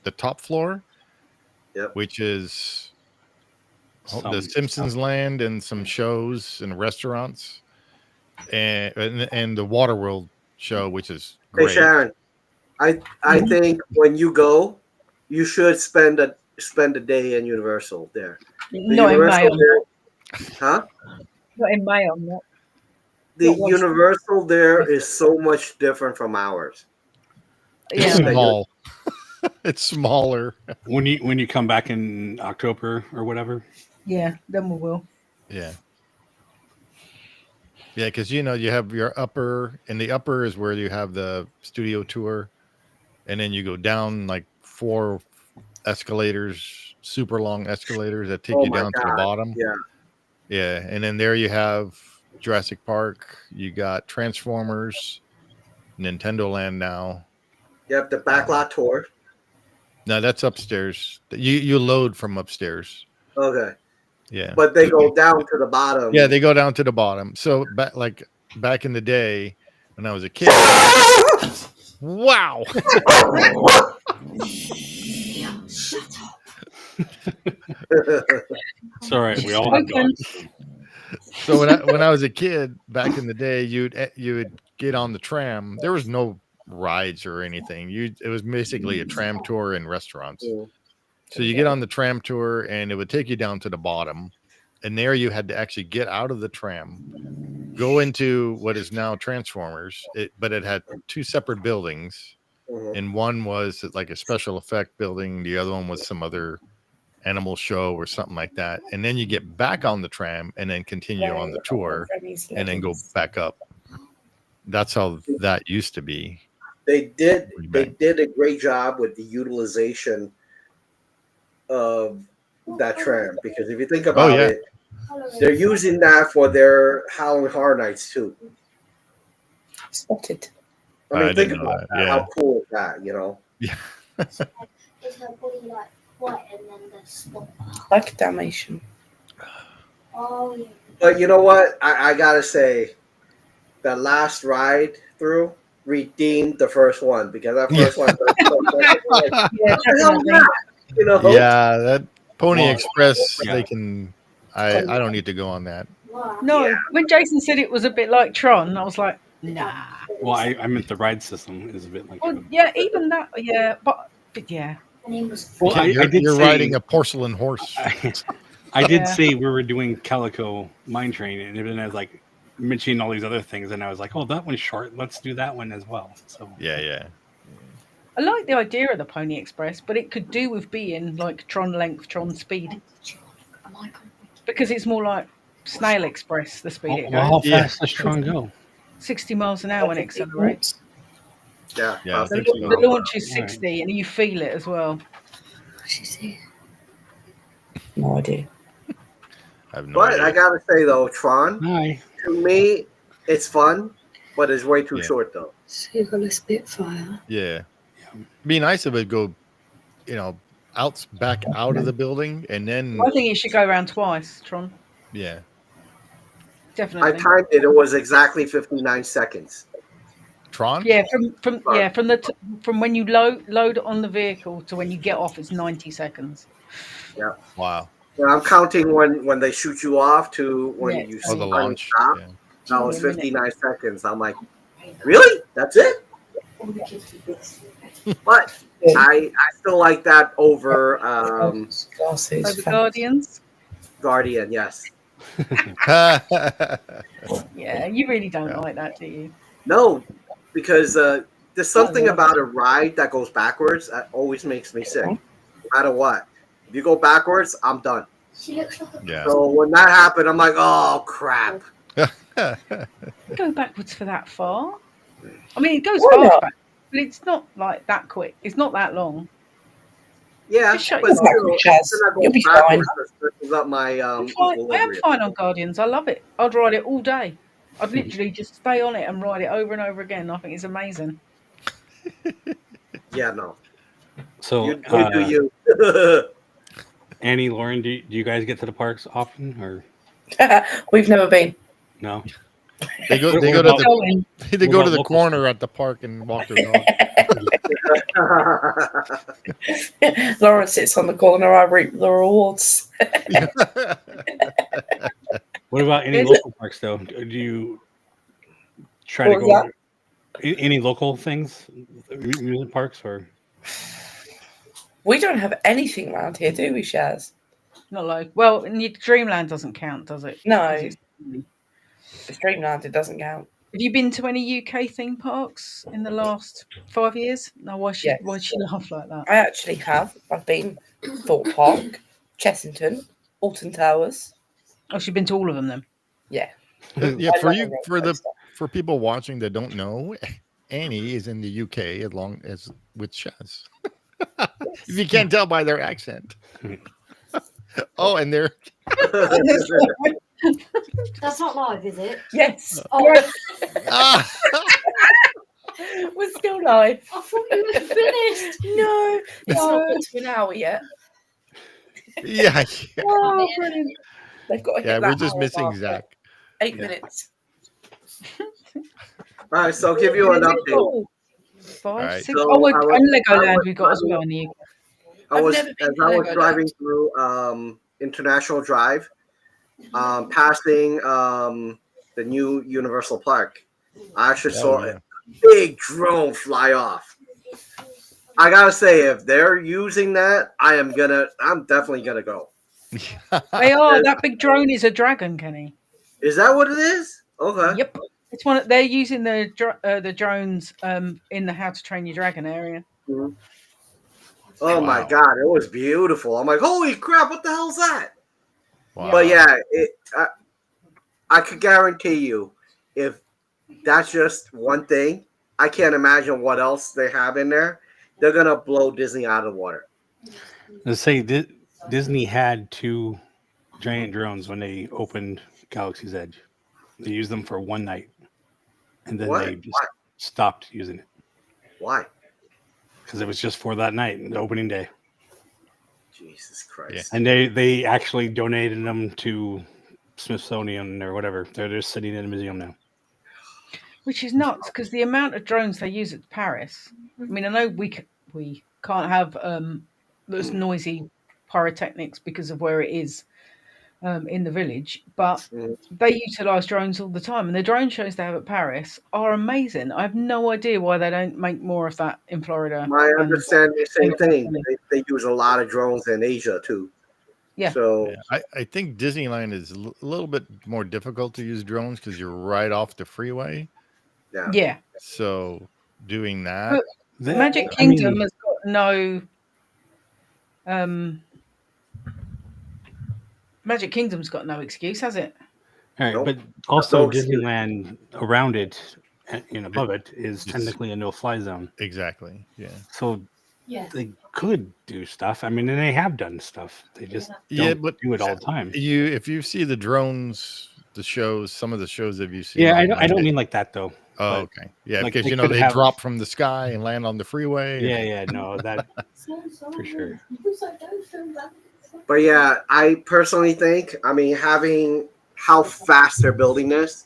the top floor, which is the Simpsons Land and some shows and restaurants, and the Waterworld show, which is great. Hey Sharon, I think when you go, you should spend a day in Universal there. Not in May. Huh? Not in May on that. The Universal there is so much different from ours. Yeah. Small. It's smaller. When you come back in October or whatever. Yeah, then we will. Yeah. Yeah, because you have your upper, and the upper is where you have the studio tour, and then you go down like 4 escalators, super long escalators that take you down to the bottom. Yeah. Yeah, and then there you have Jurassic Park. You got Transformers, Nintendo Land now. Yep, the backlot tour. No, that's upstairs. You load from upstairs. Okay. Yeah. But they go down to the bottom. Yeah, they go down to the bottom. So back in the day when I was a kid. Wow. Shut up. It's all right. We all have dogs. So when I was a kid back in the day, you would get on the tram. There was no rides or anything. It was basically a tram tour in restaurants. So you get on the tram tour, and it would take you down to the bottom, and there you had to actually get out of the tram, go into what is now Transformers. But it had 2 separate buildings, and one was like a special effect building. The other one was some other animal show or something like that. And then you get back on the tram and then continue on the tour and then go back up. That's how that used to be. They did a great job with the utilization of that tram, because if you think about it, they're using that for their Halloween Horror Nights too. Spotted. I mean, think about that. Yeah. How cool is that, Yeah. Is her body like white and then the spot? Like a Dalmatian. Oh, yeah. But you know what? I gotta say, the last ride through redeemed the first one, because that first one. Yeah, that Pony Express. They can. I don't need to go on that. No, when Jason said it was a bit like Tron, I was like, nah. Well, I meant the ride system is a bit like. Well, yeah, even that. Yeah, but yeah. Well, you're riding a porcelain horse. I did say we were doing Calico Mine Train, and then I was like mentioning all these other things, and I was like, "Oh, that one's short. Let's do that one as well." So yeah. I like the idea of the Pony Express, but it could do with being like Tron length, Tron speed, because it's more like Snail Express. The speed it goes. How fast does Tron go? 60 miles an hour when it accelerates. Yeah. The launch is 60, and you feel it as well. She's here. No idea. I have no But idea. I gotta say though, Tron, Hi. to me, it's fun, but it's way too short though. So you've got a Spitfire. Yeah. It'd be nice if it go, back out of the building and then. I think it should go around twice, Tron. Yeah. Definitely. I timed it. It was exactly 59 seconds. Tron? Yeah, from when you load on the vehicle to when you get off, it's 90 seconds. Yeah. Wow. And I'm counting when they shoot you off to when you the launch. stop. Yeah. That was 59 seconds. I'm like, really? That's it? But I still like that over over Guardians. Guardian, yes. Yeah, you really don't like that, do you? No, because there's something about a ride that goes backwards that always makes me sick. No matter what. If you go backwards, I'm done. Yeah. So when that happened, I'm like, oh crap. Go backwards for that far. I mean, it goes fast back, but it's not like that quick. It's not that long. Yeah, Just shut but your still, You'll be fine. Up my, I am fine on Guardians. I love it. I'd ride it all day. I'd literally just stay on it and ride it over and over again. I think it's amazing. Yeah, no. So, you do you. Annie, Lauren, do you guys get to the parks often, or We've never been. no? They go to the corner at the park and walk their dog. Laura sits on the corner. I reap the rewards. What about any local parks, though? Do you try to go any local things, amusement parks, or? We don't have anything around here, do we, Shaz? Not like Dreamland doesn't count, does it? No. It's Dreamland. It doesn't count. Have you been to any UK theme parks in the last 5 years? No, why she laugh like that? I actually have. I've been Thorpe Park, Chessington, Alton Towers. Oh, she's been to all of them then? Yeah. Yeah, for people watching that don't know, Annie is in the UK along as with Shaz. If you can't tell by their accent. Oh, and they're That's not live, is it? Yes. Oh. We're still live. I thought you were finished. No, it's not got to an hour yet. Yeah. Oh, brilliant. They've got to hit we're just missing Zach. 8 minutes. All right, so I'll give you an update. 5, 6. So and Legoland we got as well in the UK. I was driving through International Drive, passing the new Universal Park. I actually saw a big drone fly off. I gotta say, if they're using that, I'm definitely gonna go. They are. That big drone is a dragon, Kenny. Is that what it is? Okay. Yep. It's one. They're using the drones in the How to Train Your Dragon area. Mm-hmm. Oh my God, it was beautiful. I'm like, holy crap, what the hell's that? Wow. But yeah, I could guarantee you, if that's just one thing, I can't imagine what else they have in there. They're gonna blow Disney out of the water. Let's say Disney had 2 giant drones when they opened Galaxy's Edge. They used them for one night, and then they just stopped using it. Why? Because it was just for that night, the opening day. Jesus Christ! Yeah. And they actually donated them to Smithsonian or whatever. They're just sitting in a museum now. Which is nuts, because the amount of drones they use at Paris. I mean, I know we can't have those noisy pyrotechnics because of where it is in the village, but they utilise drones all the time, and the drone shows they have at Paris are amazing. I have no idea why they don't make more of that in Florida. My understanding is the same thing. They use a lot of drones in Asia too. Yeah. So I think Disneyland is a little bit more difficult to use drones because you're right off the freeway. Yeah. Yeah. So doing that, Magic Kingdom has got no. Magic Kingdom's got no excuse, has it? All right, but also Disneyland around it and above it is technically a no-fly zone. Exactly. Yeah. So they could do stuff. I mean, and they have done stuff. They just don't do it all the time. If you see the drones, the shows, some of the shows that you've seen. Yeah, I don't mean like that though. Oh, okay. Yeah, like, because they drop from the sky and land on the freeway. Yeah, no, that for sure. But yeah, I personally think, I mean, having how fast they're building this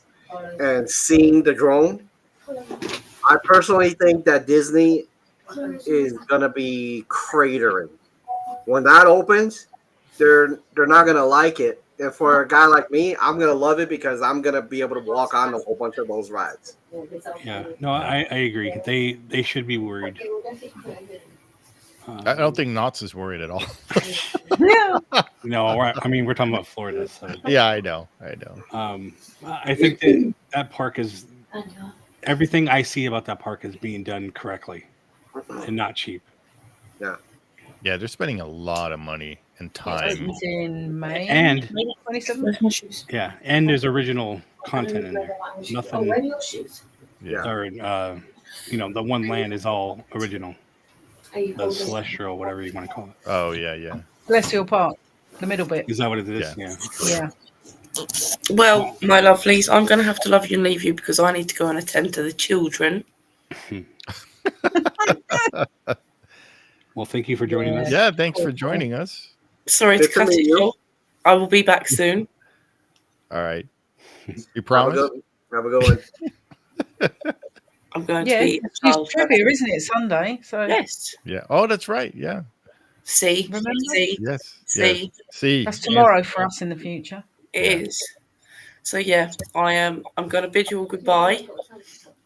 and seeing the drone, I personally think that Disney is gonna be cratering. When that opens, they're not gonna like it. And for a guy like me, I'm gonna love it because I'm gonna be able to walk on a whole bunch of those rides. Yeah, no, I agree. They should be worried. I don't think Knott's is worried at all. No, I mean we're talking about Florida. So. Yeah, I know. I think that park is everything I see about that park is being done correctly and not cheap. Yeah, they're spending a lot of money and time. It's in May and 27th. Yeah, and there's original content in there. Nothing. Yeah. Or the one land is all original. The Celestial, whatever you want to call it. Oh yeah. Celestial Park, the middle bit. Is that what it is? Yeah. Well, my lovelies, I'm going to have to love you and leave you because I need to go and attend to the children. Well, thank you for joining us. Yeah, thanks for joining us. Sorry to cut it short. I will be back soon. All right. You promise? Have a good one. I'm going to be it's trivia, isn't it? Sunday. So yes. Yeah. Oh, that's right. Yeah. See. Yes. See. See. That's tomorrow for us in the future. It is. So yeah, I'm going to bid you all goodbye.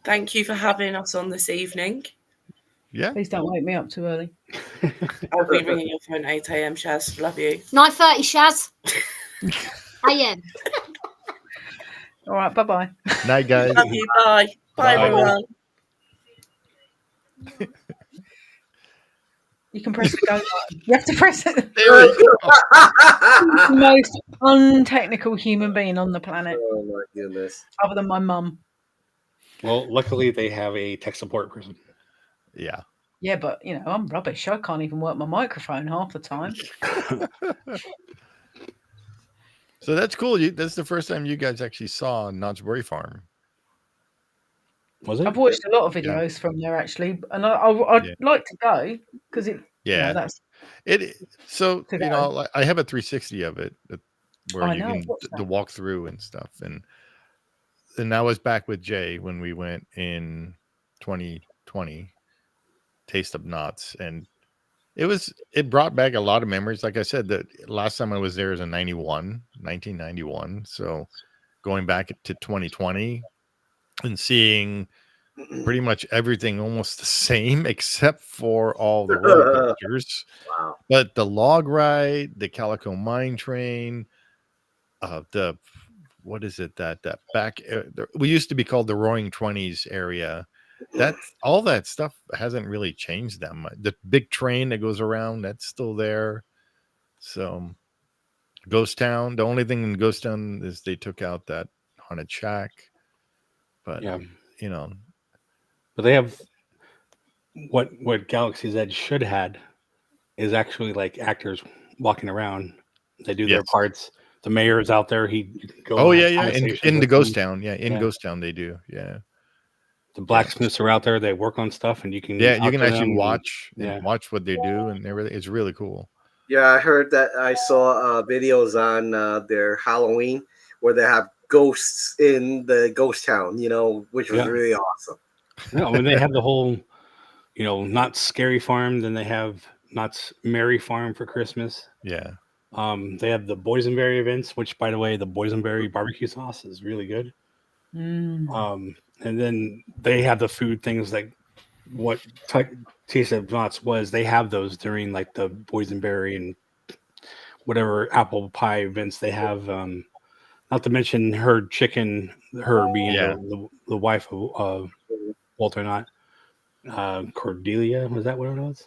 Thank you for having us on this evening. Yeah. Please don't wake me up too early. I'll be ringing your phone at 8 a.m. Shaz. Love you. 9:30, Shaz. a.m. All right. Bye-bye. Night, guys. Love you. Bye. Bye, everyone. You can press the go button. You have to press it. There we go. The most untechnical human being on the planet. Oh my goodness. Other than my mum. Well, luckily they have a tech support person. Yeah. Yeah, but I'm rubbish. I can't even work my microphone half the time. So that's cool. That's the first time you guys actually saw Knott's Berry Farm. Was it? I've watched a lot of videos from there actually, and I'd like to go because it. Yeah, that's it. So I have a 360 of it where you can the walk through and stuff, and I was back with Jay when we went in 2020, Taste of Knott's, and it brought back a lot of memories. Like I said, the last time I was there was in 1991. So going back to 2020 and seeing pretty much everything almost the same except for all the roller coasters. Wow. But the log ride, the Calico Mine Train, what is it that back we used to be called the Roaring 20s area. All that stuff hasn't really changed that much. The big train that goes around, that's still there. So Ghost Town, the only thing in Ghost Town is they took out that haunted shack. But but they have what Galaxy's Edge should had is actually like actors walking around. They do their parts. The mayor is out there. He goes. Oh yeah. In the Ghost Town, Ghost Town they do. Yeah. The blacksmiths are out there. They work on stuff, and you can you can actually watch what they do and everything. It's really cool. Yeah, I heard that. I saw videos on their Halloween where they have ghosts in the ghost town, which was really awesome. No, when they have the whole, Knott's Scary Farm, then they have Knott's Merry Farm for Christmas. Yeah. They have the boysenberry events, which, by the way, the boysenberry barbecue sauce is really good. And then they have the food things like what Taste of Knott's was. They have those during like the boysenberry and whatever apple pie events they have. Not to mention her being the wife of Walter Knott. Cordelia, was that what it was?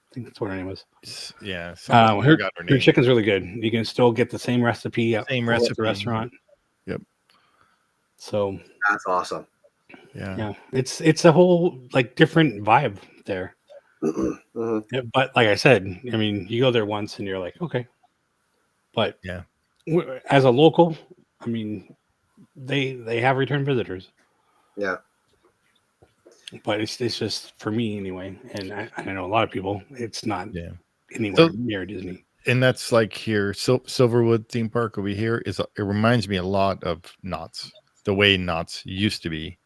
I think that's what her name was. Yeah. Her chicken's really good. You can still get the same recipe at the restaurant. Yep. So that's awesome. Yeah. It's a whole like different vibe there. Yeah, but like I said, I mean, you go there once and you're like, okay. But yeah, as a local, I mean, they have return visitors. Yeah. But it's just for me anyway, and I know a lot of people. It's not yeah. anywhere So, near Disney. and that's like here, Silverwood theme park over here it reminds me a lot of Knott's, the way Knott's used to be.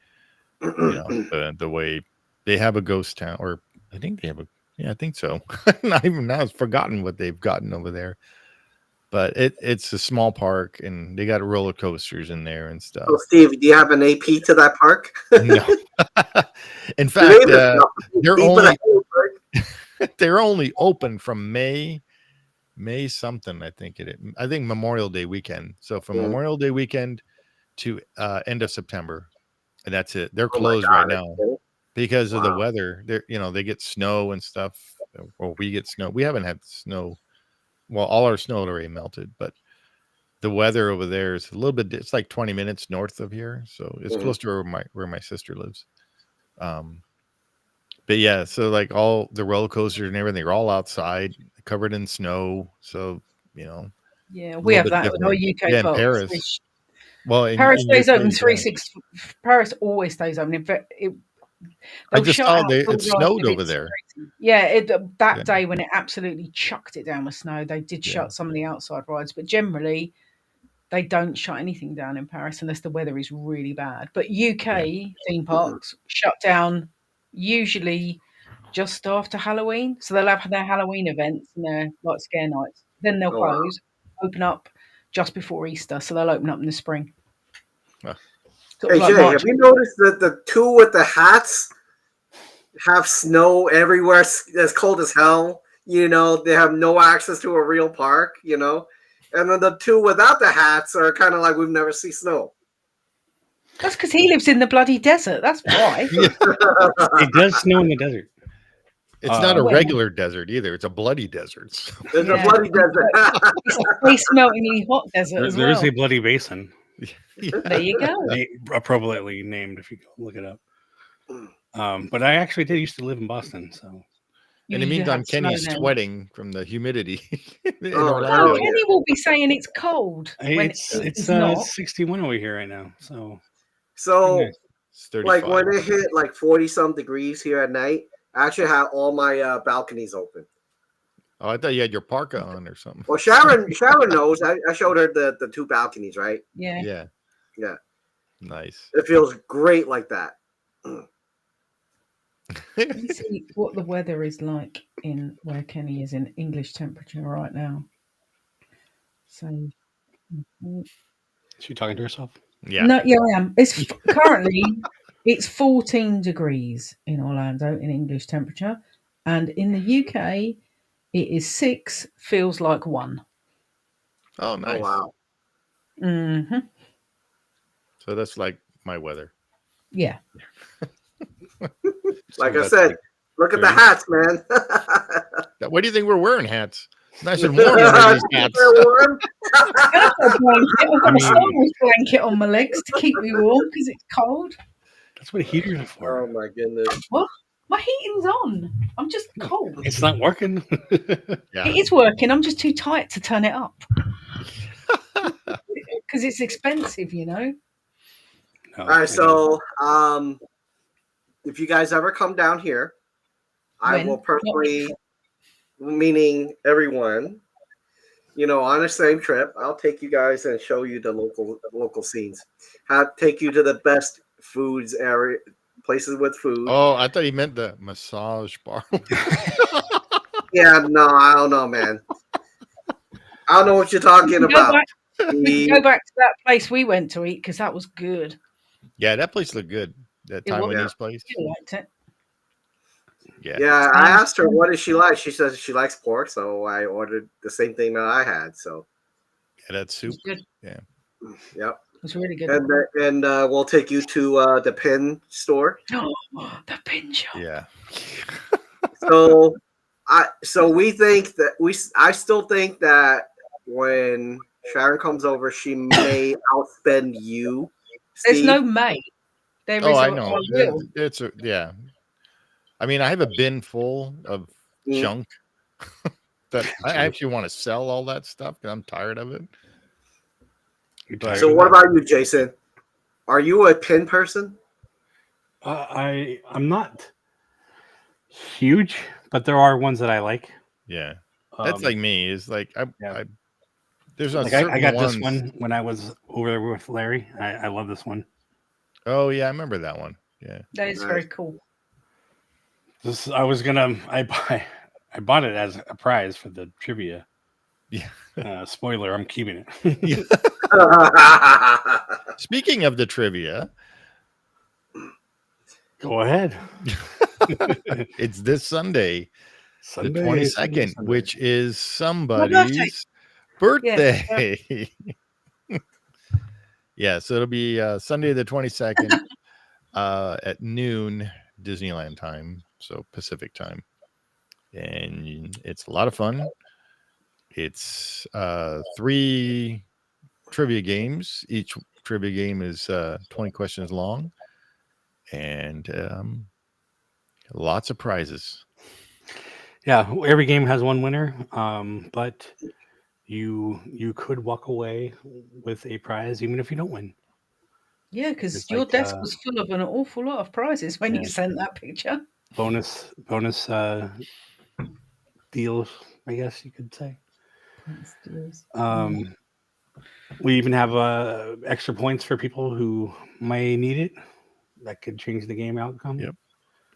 The way they have a ghost town, or I think they have I think so. Not even now, it's forgotten what they've gotten over there. But it's a small park, and they got roller coasters in there and stuff. So, Steve, do you have an AP to that park? No. In fact, they're only open from May something. I think I think Memorial Day weekend. So from Memorial Day weekend to end of September, and that's it. They're closed right now because of the weather. They get snow and stuff. Or we get snow. We haven't had snow. Well, all our snow already melted, but the weather over there is a little bit. It's like 20 minutes north of here, so it's close to where my sister lives. But yeah, so like all the roller coasters and everything are all outside, covered in snow. So yeah, we have that in our UK in parks. Paris. Well, Paris stays UK, open 365. Paris always stays open. I just saw it snowed over there. Crazy. Yeah, that day when it absolutely chucked it down with snow, they did shut some of the outside rides, but generally they don't shut anything down in Paris unless the weather is really bad. But UK theme parks shut down usually just after Halloween, so they'll have their Halloween events and their like scare nights. Then they'll close, open up just before Easter, so they'll open up in the spring. Hey Jay, have you noticed that the two with the hats have snow everywhere? It's cold as hell. They have no access to a real park. And then the two without the hats are kind of like we've never seen snow. That's because he lives in the bloody desert. That's why. It does snow in the desert. It's not a regular desert either. It's a bloody desert. It's a bloody desert. It's a face-meltingly hot desert There is a bloody basin. There you go. Appropriately named, if you go look it up. But I actually did used to live in Boston, so. In the meantime, Kenny's sweating from the humidity. Kenny will be saying it's cold. It's 61 over here right now. So like when it hit like 40-some degrees here at night, I actually have all my balconies open. Oh, I thought you had your parka on or something. Well, Sharon knows. I showed her the two balconies, right? Yeah. Nice. It feels great like that. Let me see what the weather is like in where Kenny is in English temperature right now. So, is she talking to herself? Yeah. No, yeah, I am. It's currently it's 14 degrees in Orlando in English temperature, and in the UK it is 6. Feels like 1. Oh, nice! Oh, wow. Mm-hmm. So that's like my weather. Yeah. Like I said, look at the hats, man. Why do you think we're wearing hats? It's nice and warm under these hats. I've got a Star Wars blanket on my legs to keep me warm because it's cold. That's what heaters are for. Oh my goodness. What? My heating's on. I'm just cold. It's not working. It is working. I'm just too tight to turn it up. Because it's expensive, No, all right, so if you guys ever come down here, I will personally, meaning everyone, on the same trip, I'll take you guys and show you the local scenes. Take you to the best foods area, places with food. Oh, I thought he meant the massage bar. Yeah, no, I don't know, man. I don't know what you're talking about. We can go back to that place we went to eat because that was good. Yeah, that place looked good. That Taiwanese place. I liked it. Yeah, I asked her what does she like. She says she likes pork, so I ordered the same thing that I had. So yeah, that soup. Good. Yeah. Yep. It was really good. And we'll take you to the pin store. Oh, the pin shop. Yeah. So we think that I still think that when Sharon comes over, she may outspend you. There's no may. There is I know. It's I mean, I have a bin full of junk that I actually want to sell all that stuff because I'm tired of it. So what about you, Jason? Are you a pin person? I'm not huge, but there are ones that I like. Yeah, that's like me. Is like there's like I got this one when I was over there with Larry. I love this one. Oh yeah, I remember that one. Yeah, that is very cool. I bought it as a prize for the trivia. Yeah. Spoiler: I'm keeping it. Speaking of the trivia, go ahead. It's this Sunday, the 22nd, which is somebody's birthday. Yeah, so it'll be Sunday the 22nd at noon Disneyland time, so Pacific time. And it's a lot of fun. It's 3 trivia games. Each trivia game is 20 questions long, and lots of prizes. Yeah, every game has one winner, but you could walk away with a prize even if you don't win. Yeah, because your desk was full of an awful lot of prizes when you sent that picture. Bonus deals, I guess you could say. We even have extra points for people who may need it. That could change the game outcome. Yep.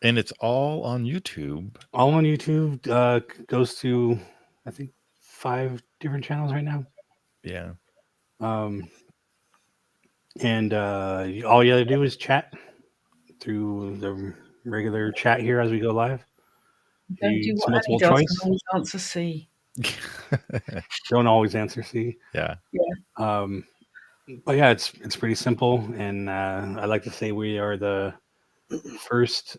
And it's all on YouTube. All on YouTube. Goes to, I think, 5 different channels right now. Yeah. And all you have to do is chat through the regular chat here as we go live. Don't do what multiple choice. Always answer C. Don't always answer C. Yeah. Yeah. But yeah, it's pretty simple, and I like to say we are the first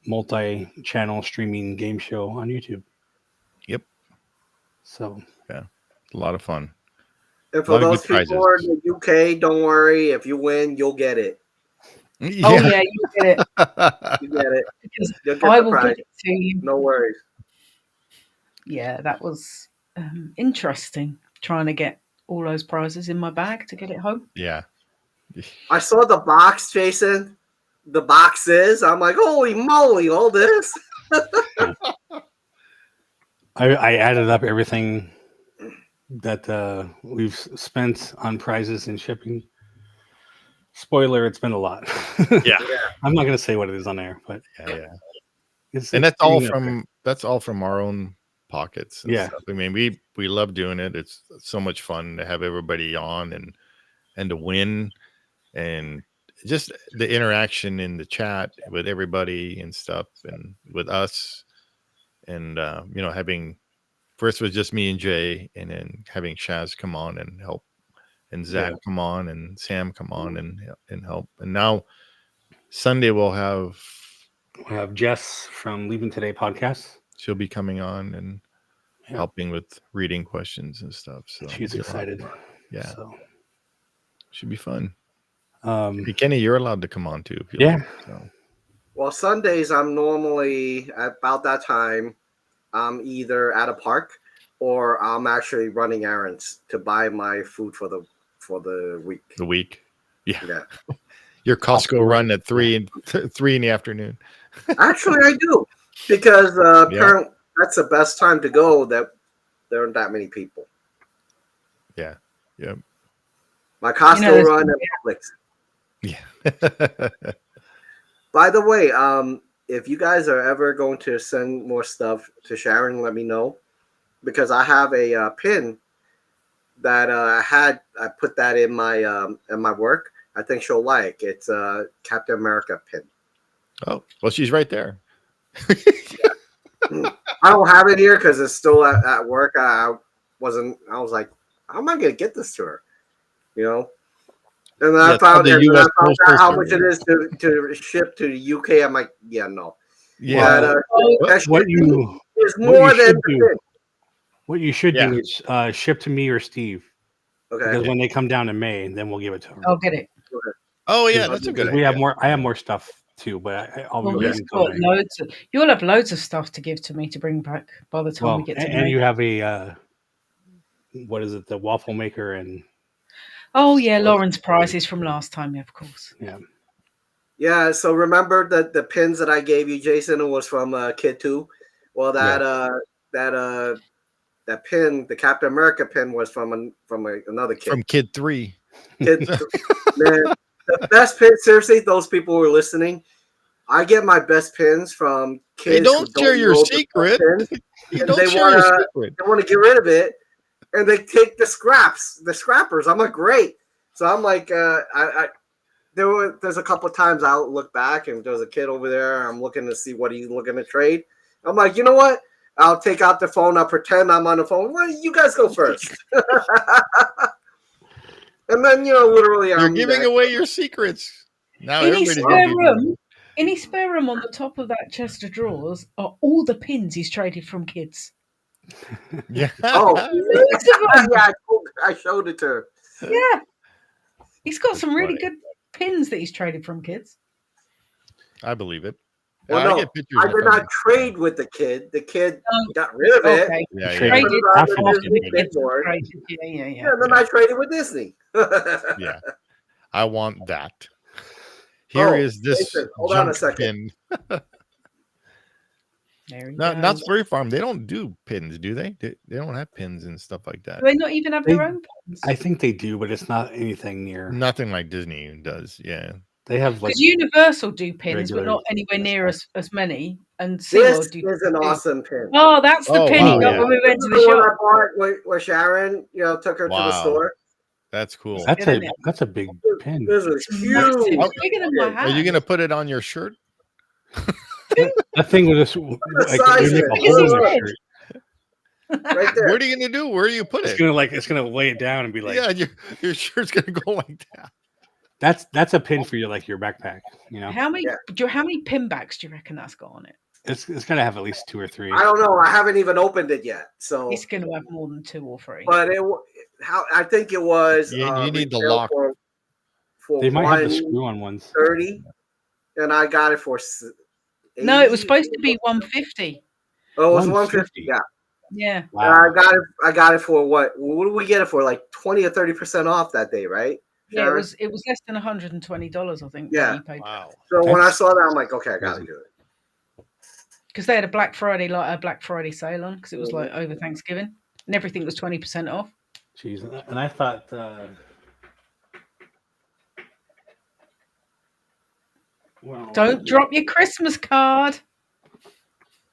multi-channel streaming game show on YouTube. Yep. So yeah, a lot of fun. And for those people who are in the UK, don't worry. If you win, you'll get it. Yeah. Oh yeah, you get it. You get it. You'll get I will give it to you. No worries. Yeah, that was interesting. Trying to get all those prizes in my bag to get it home. Yeah. I saw the box, Jason. The boxes. I'm like, holy moly, all this. I added up everything that we've spent on prizes and shipping. Spoiler, it's been a lot. Yeah. I'm not going to say what it is on air, but yeah. It's that's all from our own pockets. Yeah. Stuff. I mean, we love doing it. It's so much fun to have everybody on and to win, and just the interaction in the chat with everybody and stuff, and with us, and having first was just me and Jay, and then having Shaz come on and help, and Zach come on, and Sam come on and help, and now Sunday we'll have Jess from Leaving Today podcast. She'll be coming on and helping with reading questions and stuff. So she's excited. Yeah. So should be fun. Kenny, you're allowed to come on too. If you like, so. Well, Sundays I'm normally at about that time. I'm either at a park or I'm actually running errands to buy my food for the week. The week. Yeah. Your Costco run at 3 in the afternoon. Actually, I do, because apparently that's the best time to go. That there aren't that many people. Yeah. Yep. My Costco run at Publix. Yeah. By the way, if you guys are ever going to send more stuff to Sharon, let me know, because I have a pin that I put that in my work. I think she'll like. It's a Captain America pin. Oh, well, she's right there. I don't have it here because it's still at work. I was like, how am I going to get this to her? And then I found out how much it is to ship to the UK. I'm like, no. Yeah. But, what you should do is ship to me or Steve. Okay. Because when they come down in May, then we'll give it to her. I'll get it. Okay. Oh yeah, that's a good idea. I have more stuff too, but I'll be Well, waiting he's until got loads. You'll have loads of stuff to give to me to bring back by the time we get to and May. you have a what is it? The waffle maker and Oh yeah, Lauren's prizes from last time, yeah, of course. yeah. Yeah, so remember the pins that I gave you, Jason, it was from Kid 2. Well, that pin, the Captain America pin, was from another kid. From Kid 3. Man, the best pin. Seriously, those people who are listening, I get my best pins from kids. Hey, don't share your secret. They want to get rid of it, and they take the scrappers. I'm like, great. So I'm like, there's a couple of times I'll look back and there's a kid over there. I'm looking to see what he's looking to trade. I'm like, you know what? I'll take out the phone. I'll pretend I'm on the phone. Well, you guys go first. And then, literally, you're giving away your secrets. Now any spare room on the top of that chest of drawers are all the pins he's traded from kids. Yeah. Oh, yeah. I showed it to her. Yeah. He's got some really good pins that he's traded from kids. I believe it. Well, no, I did not trade with the kid. The kid got rid of it. Okay. Yeah, Traded yeah. And then I traded with Disney. Yeah. I want that. Here is this. Jason, hold on a second. Pin. Not Spurry Farm. They don't do pins, do they? They don't have pins and stuff like that. Do they not even have their own pins? I think they do, but it's not anything near. Nothing like Disney does. Yeah. They have because Universal do pins, but not anywhere near as many. And this is an awesome pin. Oh, that's the pin he got when we went to the shop. I bought where Sharon, took her to the store. That's cool. That's a big pin. This is huge. Are you gonna put it on your shirt? That thing with this right there. What are you gonna do? Where do you put it? It's gonna lay it down and be like, yeah, your shirt's gonna go like that. That's a pin for your backpack. How many pin backs do you reckon that's got on it? It's gonna have at least 2 or 3. I don't know. I haven't even opened it yet, so it's gonna have more than 2 or 3. But I think it was. You need the lock. For they might have the screw on ones. 30, and I got it for. 80. No, it was supposed to be 150. Oh, it was 150. Yeah. Yeah. Wow. I got it for what? What did we get it for? Like 20 or 30% off that day, right? Yeah, it was less than $120, I think. Yeah. Wow. So when I saw that, I'm like, okay, I gotta do it. Because they had a Black Friday sale on because it was like over Thanksgiving and everything was 20% off. Jeez, and I thought. Don't drop your Christmas card.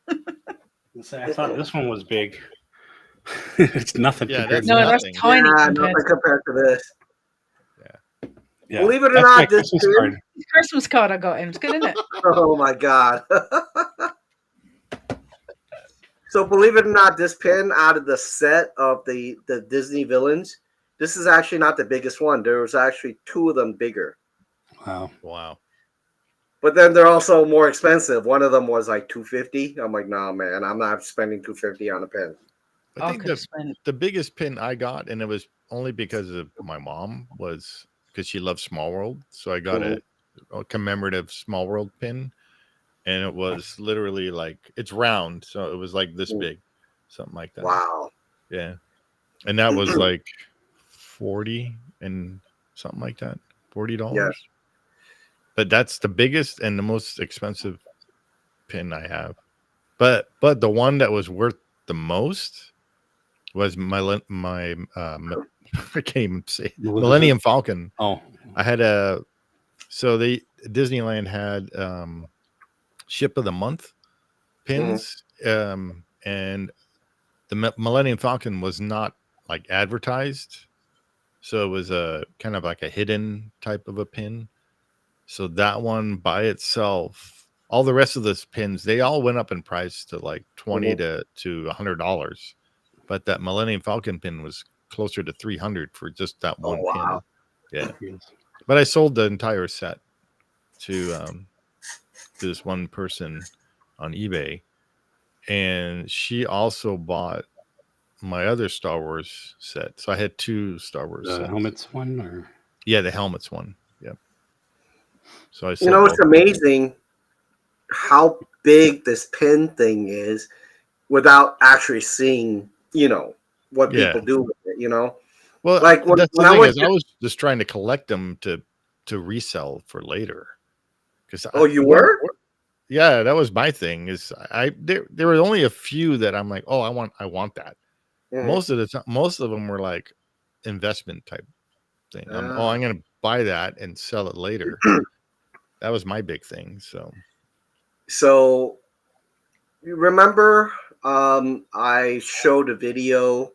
I thought this one was big. It's nothing. Yeah, that's tiny. Nothing compared to this. Yeah. Believe it or not, this Christmas card I got him. It's good, isn't it? Oh my god. So believe it or not, this pin out of the set of the Disney villains, this is actually not the biggest one. There was actually 2 of them bigger. Wow. But then they're also more expensive. One of them was like $250. I'm like, nah, man, I'm not spending $250 on a pin. I think the biggest pin I got, and it was only because of my mom, was because she loves Small World. So I got a commemorative Small World pin, and it was literally it's round, so it was like this big, something like that. Wow. Yeah, and that was like 40 and something like that, $40. Yes. But that's the biggest and the most expensive pin I have. But the one that was worth the most was my I can't even say it. Millennium Falcon. Oh, I had Disneyland had Ship of the Month pins, and the Millennium Falcon was not advertised, so it was a kind of like a hidden type of a pin. So that one by itself, all the rest of those pins, they all went up in price to like $20 to $100, but that Millennium Falcon pin was closer to $300 for just that one pin. Yeah, but I sold the entire set to this one person on eBay, and she also bought my other Star Wars set. So I had 2 Star Wars sets. Helmets one, or the helmets one. Yep. So I it's amazing how big this pin thing is without actually seeing, what people do with it, Well, like when I was just trying to collect them to resell for later. You were? Yeah, that was my thing. There were only a few that I'm like, oh, I want that. Mhm. Most of them were like investment type thing. I'm gonna buy that and sell it later. That was my big thing. So you remember I showed a video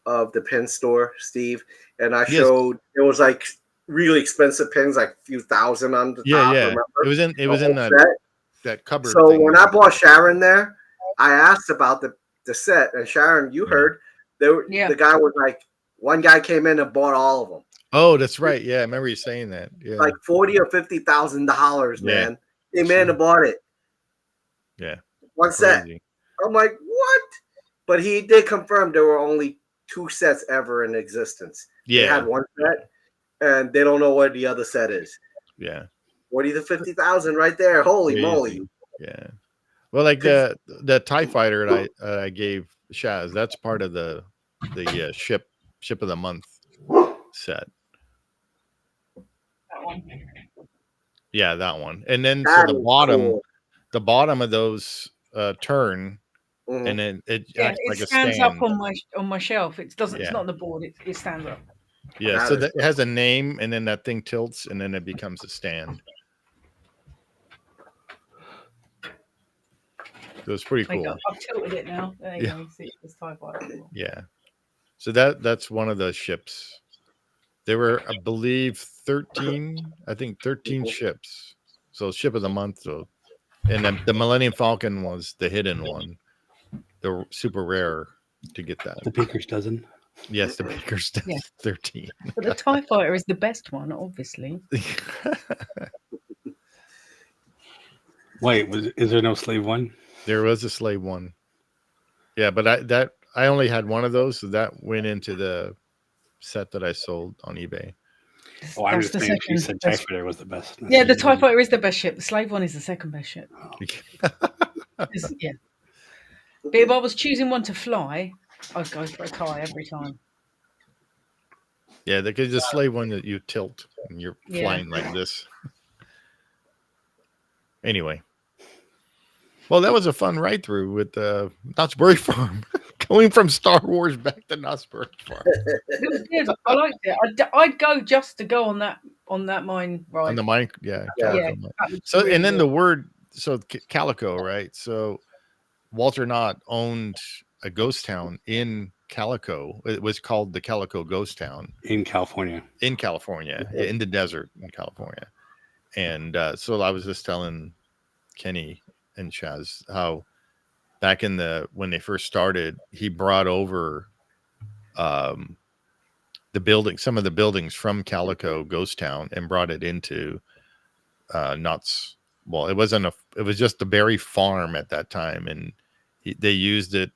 of the pin store, Steve, and I showed it was like really expensive pins, like a few thousand on the top. Remember? It was in that cupboard. So thing. when I bought Sharon there, I asked about the set, and Sharon, you heard the guy was like, one guy came in and bought all of them. Oh, that's right. Yeah, I remember you saying that. Yeah, like $40,000 or $50,000, man. Came in and bought it. Yeah, one set. I'm like, what? But he did confirm there were only 2 sets ever in existence. Yeah, they had 1 set, and they don't know what the other set is. Yeah, 40 to 50,000 right there. Holy moly! Yeah. Well, like the TIE fighter that I gave Shaz, that's part of the ship of the month set. That one. Yeah, that one. And then so the bottom of those turn, and then it acts like a stand. It stands up on my shelf. It doesn't. It's not on the board. It stands up. Yeah, so it has a name, and then that thing tilts, and then it becomes a stand. So it's pretty cool. I've tilted it now. There you go. See, it's TIE fighter. Yeah. So that's one of those ships. There were, I believe, 13 ships. So ship of the month. So, and then the Millennium Falcon was the hidden one. The super rare to get that. The Baker's dozen. Yes, the Baker's dozen. Yeah. 13. But the TIE fighter is the best one, obviously. Wait, is there no slave one? There was a slave one. Yeah, but I only had one of those, so that went into the set that I sold on eBay. Oh, I'm just saying she said TIE fighter was the best. Yeah, the TIE fighter is the best ship. The slave one is the second best ship. Yeah. But if I was choosing one to fly, I'd go for a TIE every time. Yeah, because the slave one that you tilt and you're flying like this. Anyway. Well, that was a fun ride through with Knott's Berry Farm. Going from Star Wars back to Knott's Berry Farm. It was good. I liked it. I'd go just to go on that mine ride. On the mine, Calico. So, and then the word, Calico, right? So, Walter Knott owned a ghost town in Calico. It was called the Calico Ghost Town in California. In the desert in California. And so I was just telling Kenny and Chaz how back when they first started, he brought over some of the buildings from Calico Ghost Town and brought it into Knott's. Well, it was just the Berry Farm at that time, and they used it.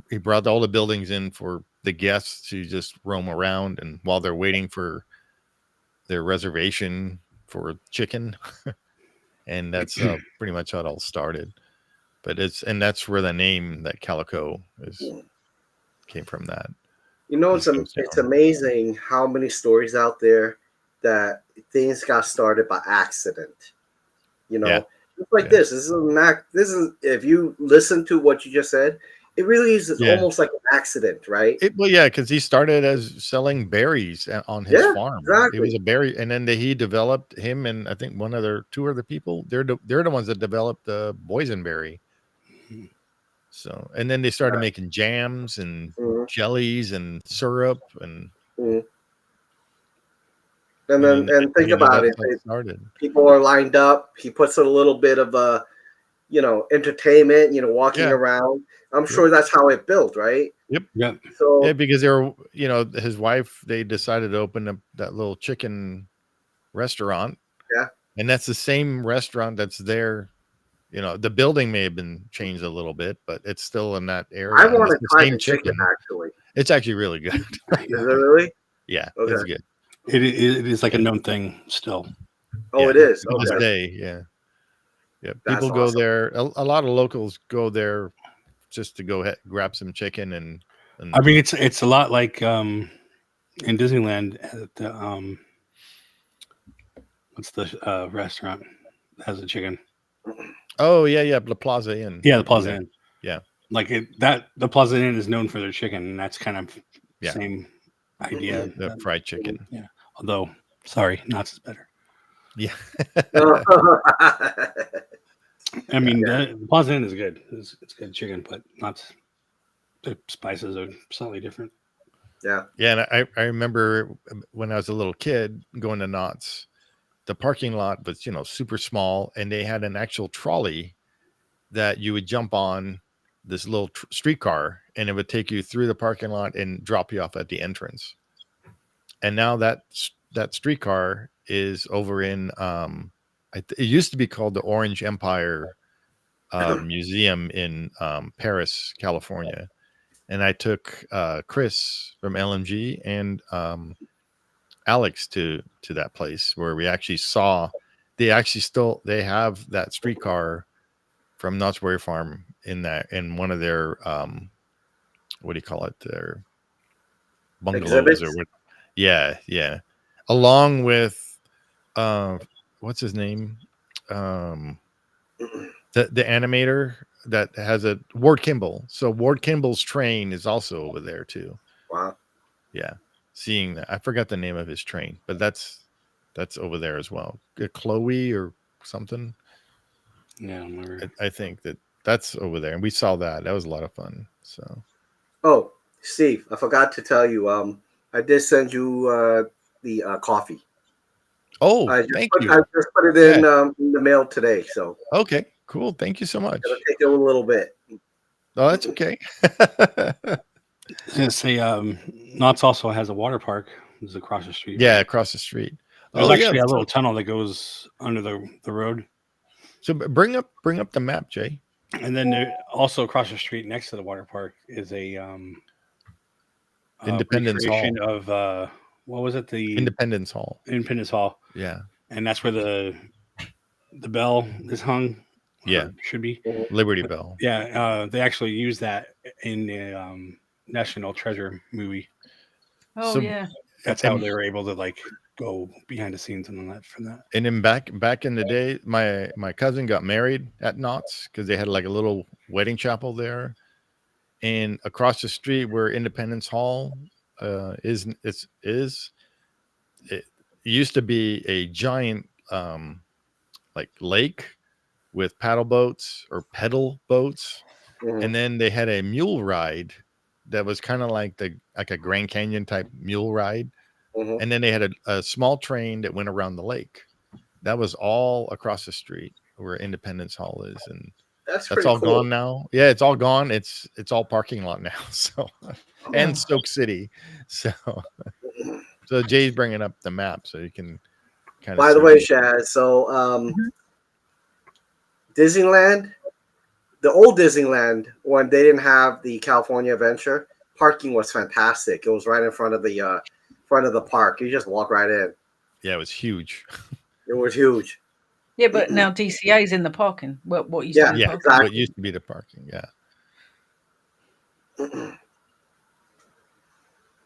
He brought all the buildings in for the guests to just roam around, and while they're waiting for their reservation for chicken, and that's pretty much how it all started. But that's where the name that Calico came from. That it's amazing how many stories out there that things got started by accident. Just like this. This is if you listen to what you just said, it really is almost like an accident, right? Because he started as selling berries on his farm. Exactly. It was a berry, and then he developed him and I think two other people. They're the ones that developed the boysenberry. So, and then they started making jams and jellies and syrup and think about it. People are lined up. He puts a little bit of entertainment, walking around. I'm sure that's how it built, right? Yep. Yeah. So because they were, his wife, they decided to open up that little chicken restaurant. Yeah. And that's the same restaurant that's there. The building may have been changed a little bit, but it's still in that area. I want to try the chicken, actually. It's actually really good. Is it really? Yeah, okay. It's good. It is like a known thing still. Oh, it is. To this Okay. day, yeah. That's People go awesome. there. A lot of locals go there just to go grab some chicken and I mean, it's a lot like in Disneyland at the what's the restaurant that has the chicken? Oh yeah, the Plaza Inn. Yeah, the Plaza Inn. Yeah, like the Plaza Inn is known for their chicken, and that's kind of same idea. The fried chicken. Yeah, although sorry, Knott's is better. Yeah. I mean, the Plaza Inn is good. It's good chicken, but Knott's, the spices are slightly different. Yeah. Yeah, and I remember when I was a little kid going to Knott's, the parking lot was, super small, and they had an actual trolley that you would jump on, this little streetcar, and it would take you through the parking lot and drop you off at the entrance. And now that streetcar is over in it used to be called the Orange Empire Museum in Paris, California. And I took Chris from LMG and Alex to that place where we actually saw they have that streetcar from Knott's Berry Farm in one of their what do you call it, their bungalows or what? Yeah, along with what's his name, the animator that has a Ward Kimball. So Ward Kimball's train is also over there too. Wow. Yeah, seeing that, I forgot the name of his train, but that's over there as well. Chloe or something. Yeah, I think that's over there, and we saw that. That was a lot of fun. So. Oh, Steve, I forgot to tell you. I did send you the coffee. Oh, thank you. I just put it in the mail today. So. Okay, cool. Thank you so much. It'll take you a little bit. Oh, that's okay. I was gonna say, Knott's also has a water park. It's across the street. Yeah, across the street. There's actually a little tunnel that goes under the road. So bring up the map, Jay. And then also across the street, next to the water park, is a Independence Hall of what was it? The Independence Hall. Independence Hall. Yeah, and that's where the bell is hung. Yeah, should be Liberty Bell. Yeah, they actually use that in the National Treasure movie. Oh, so, yeah. That's how they were able to go behind the scenes and all that for that. And then back in the day, my cousin got married at Knott's because they had a little wedding chapel there, and across the street where Independence Hall it used to be a giant lake with paddle boats or pedal boats, and then they had a mule ride that was kind of like a Grand Canyon type mule ride. And then they had a small train that went around the lake. That was all across the street where Independence Hall is, and that's all cool. Gone now. Yeah, it's all gone. It's all parking lot now. So, and Stoke City. So Jay's bringing up the map so you can kind of. By the way, Shaz, so Disneyland, the old Disneyland, when they didn't have the California Adventure, parking was fantastic. It was right in front of the park. You just walk right in. Yeah, it was huge. It was huge. Yeah, but now DCA is in the parking. What used to be the parking. What used to be the parking. Yeah.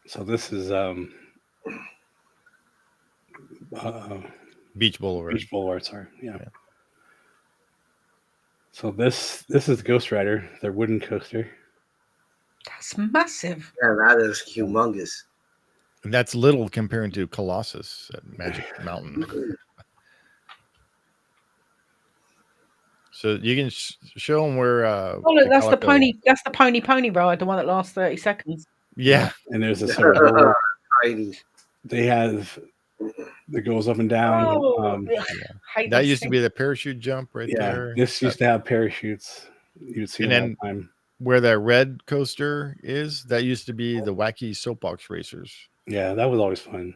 So this is Beach Boulevard. Beach Boulevard, sorry. Yeah. So this is the Ghost Rider, their wooden coaster. That's massive. Yeah, that is humongous. And that's little compared to Colossus at Magic Mountain. So you can show them where. Look, that's the pony. That's the pony ride, the one that lasts 30 seconds. Yeah, and there's a circle. They have that goes up and down. Oh, that used to be the parachute jump right there. This used to have parachutes. You'd see them all the time. Where that red coaster is, that used to be the wacky soapbox racers. Yeah, that was always fun.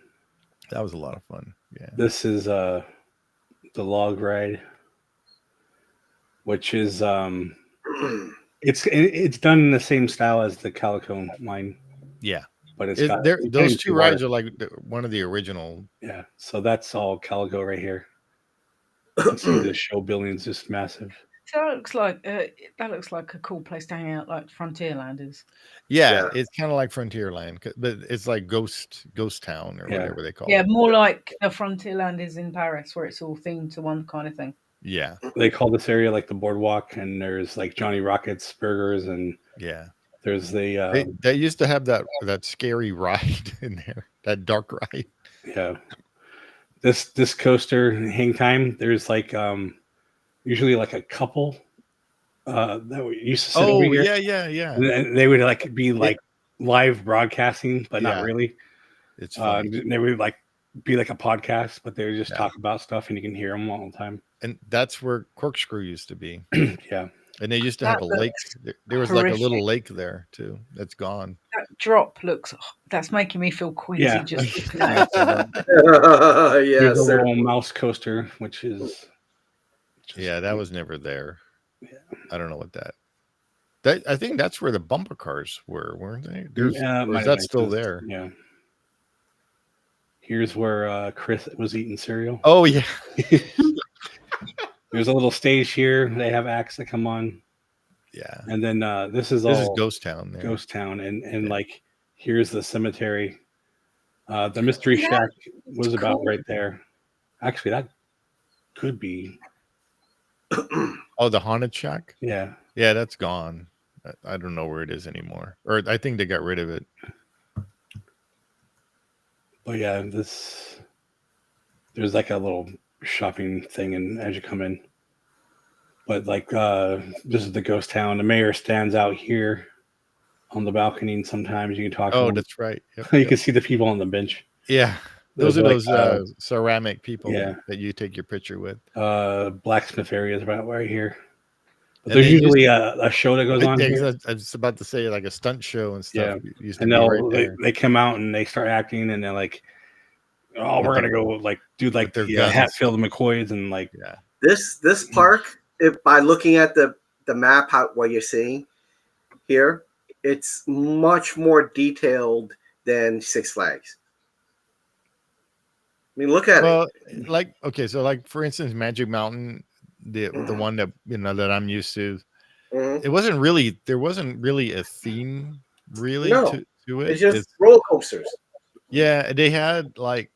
That was a lot of fun. Yeah. This is the log ride, which is it's done in the same style as the Calico line. Yeah. But those two rides are like one of the original. Yeah. So that's all Calico right here. You see the show building is just massive. So that looks like a cool place to hang out, like Frontierland is. Yeah, it's kind of like Frontierland, but it's like Ghost Town or whatever they call it. Yeah, more like the Frontierland is in Paris, where it's all themed to one kind of thing. Yeah, they call this area like the boardwalk, and there's like Johnny Rockets burgers, and there's the they used to have that scary ride in there, that dark ride. Yeah, this coaster hang time. There's like usually like a couple that used to sit over here. Yeah. And they would like be like live broadcasting, but not really. It's funny. They would like be like a podcast, but they would just talk about stuff, and you can hear them all the time. And that's where Corkscrew used to be. Yeah, and they used to have a lake. There was like a little lake there too. That's gone. That drop that's making me feel queasy. Yeah. Just There's a little mouse coaster, which is that was never there. Yeah. I don't know what that. I think that's where the bumper cars were, weren't they? Is that still there? Yeah. Here's where Chris was eating cereal. Oh yeah. There's a little stage here. They have acts that come on. Yeah. And then this is Ghost Town. There. Ghost Town, and like here's the cemetery. The Mystery Shack was about right there. Actually, that could be. Oh, the Haunted Shack? Yeah. Yeah, that's gone. I don't know where it is anymore. Or I think they got rid of it. But yeah, there's like a little shopping thing and as you come in. But like this is the ghost town. The mayor stands out here on the balcony, and sometimes you can talk to him. That's right. You can see the people on the bench. Yeah. Those are those ceramic people that you take your picture with. Blacksmith area is right here. But there's usually a show that goes on here. I was about to say like a stunt show and stuff. Yeah. And they come out and they start acting, and they're like, "Oh, we're gonna go like do like the Hatfield McCoys and like." Yeah. This park, if by looking at the map, what you're seeing here, it's much more detailed than Six Flags. I mean, look at it. Like so like for instance, Magic Mountain, the one that that I'm used to, there wasn't really a theme to it. It's just roller coasters. Yeah, they had like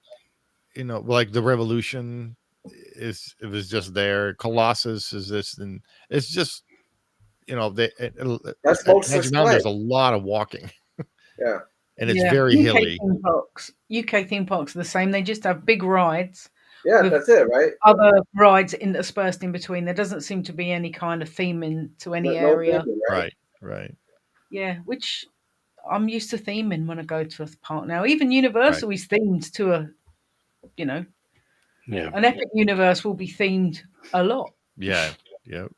like the Revolution it was just there. Colossus is this, and it's just that's Magic Mountain. There's a lot of walking. Yeah. And it's very hilly. UK theme parks are the same. They just have big rides. Yeah, that's it, right? Other rides interspersed in between. There doesn't seem to be any kind of theming to any area. Right. Yeah, which I'm used to theming when I go to a park now. Even Universal is themed to an Epic Universe will be themed a lot. Yeah. Yep.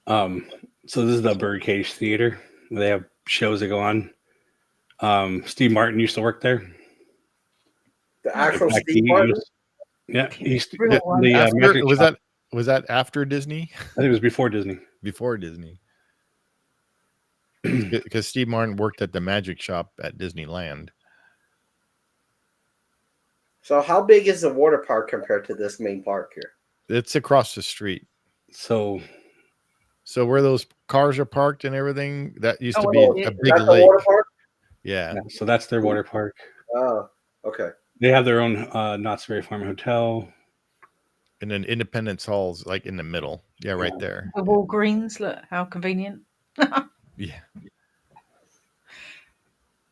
So this is the Birdcage Theater. They have shows that go on. Steve Martin used to work there. The actual Steve Martin? Was that after Disney? I think it was before Disney. Before Disney. Because Steve Martin worked at the magic shop at Disneyland. So how big is the water park compared to this main park here? It's across the street. So where those cars are parked and everything, that used to be a big lake. Water park? Yeah. So that's their water park. Oh, okay. They have their own Knott's Berry Farm Hotel. And then Independence Hall's like in the middle. Yeah, right there. The Walgreens, look how convenient. Yeah.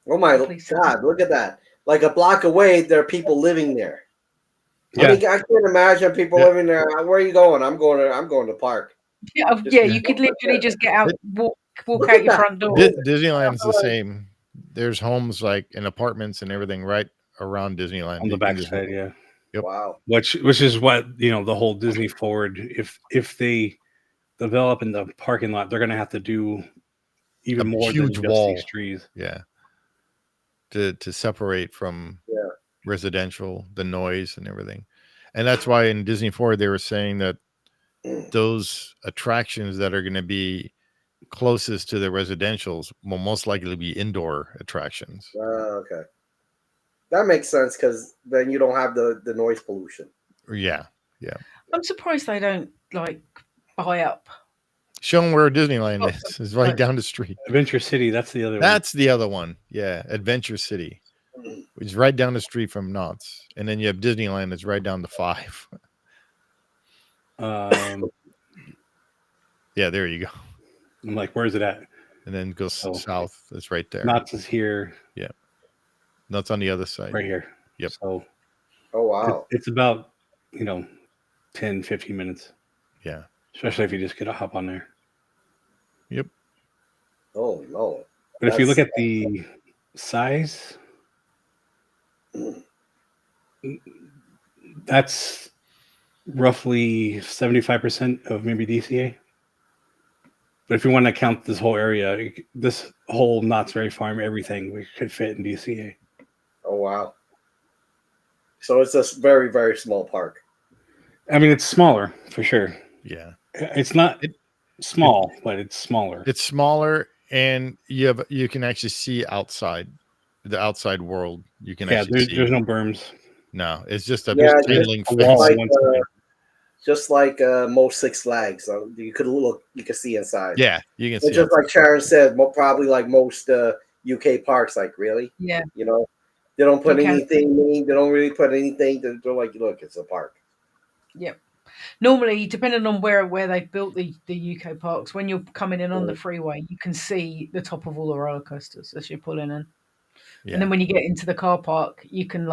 Oh my God, look at that. Like a block away, there are people living there. Yeah. I can't imagine people living there. Where are you going? I'm going to the park. Yeah, you could literally just get out, walk out your front door. Disneyland's the same. There's homes like and apartments and everything right around Disneyland. On the backside, yeah. Yep. Wow. Which is what the whole Disney Forward. If they develop in the parking lot, they're going to have to do even more huge than wall. Just these trees. Yeah. To separate from residential, the noise and everything. And that's why in Disney Forward they were saying that those attractions that are going to be closest to the residentials will most likely be indoor attractions. Okay. That makes sense because then you don't have the noise pollution. Yeah. I'm surprised they don't like buy up. Show them where Disneyland is. It's right down the street. Adventure City. That's the other one. That's the other one. Yeah, Adventure City, which is right down the street from Knott's, and then you have Disneyland that's right down the 5. Yeah, there you go. I'm like, where's it at? And then goes south. It's right there. Knott's is here. Yeah. Knott's on the other side. Right here. Yep. So, oh wow, it's about 10, 15 minutes. Yeah. Especially if you just get a hop on there. Yep. Oh no. But if you look at the size, that's roughly 75% of maybe DCA. But if you want to count this whole area, this whole Knott's Berry Farm, everything we could fit in DCA. Oh wow. So it's a very, very small park. I mean, it's smaller for sure. Yeah. It's not small, but it's smaller. It's smaller, and you can actually see outside the outside world. You can actually see. There's no berms. No, it's just a just link just like most Six Flags. So you could see inside. Yeah, you can see. It's just like Sharon said, probably like most UK parks. Like really, yeah, they don't put anything. They don't really put anything. They're like, look, it's a park. Yep. Normally, depending on where they've built the UK parks, when you're coming in on the freeway, you can see the top of all the roller coasters as you're pulling in. Yeah. And then when you get into the car park, you can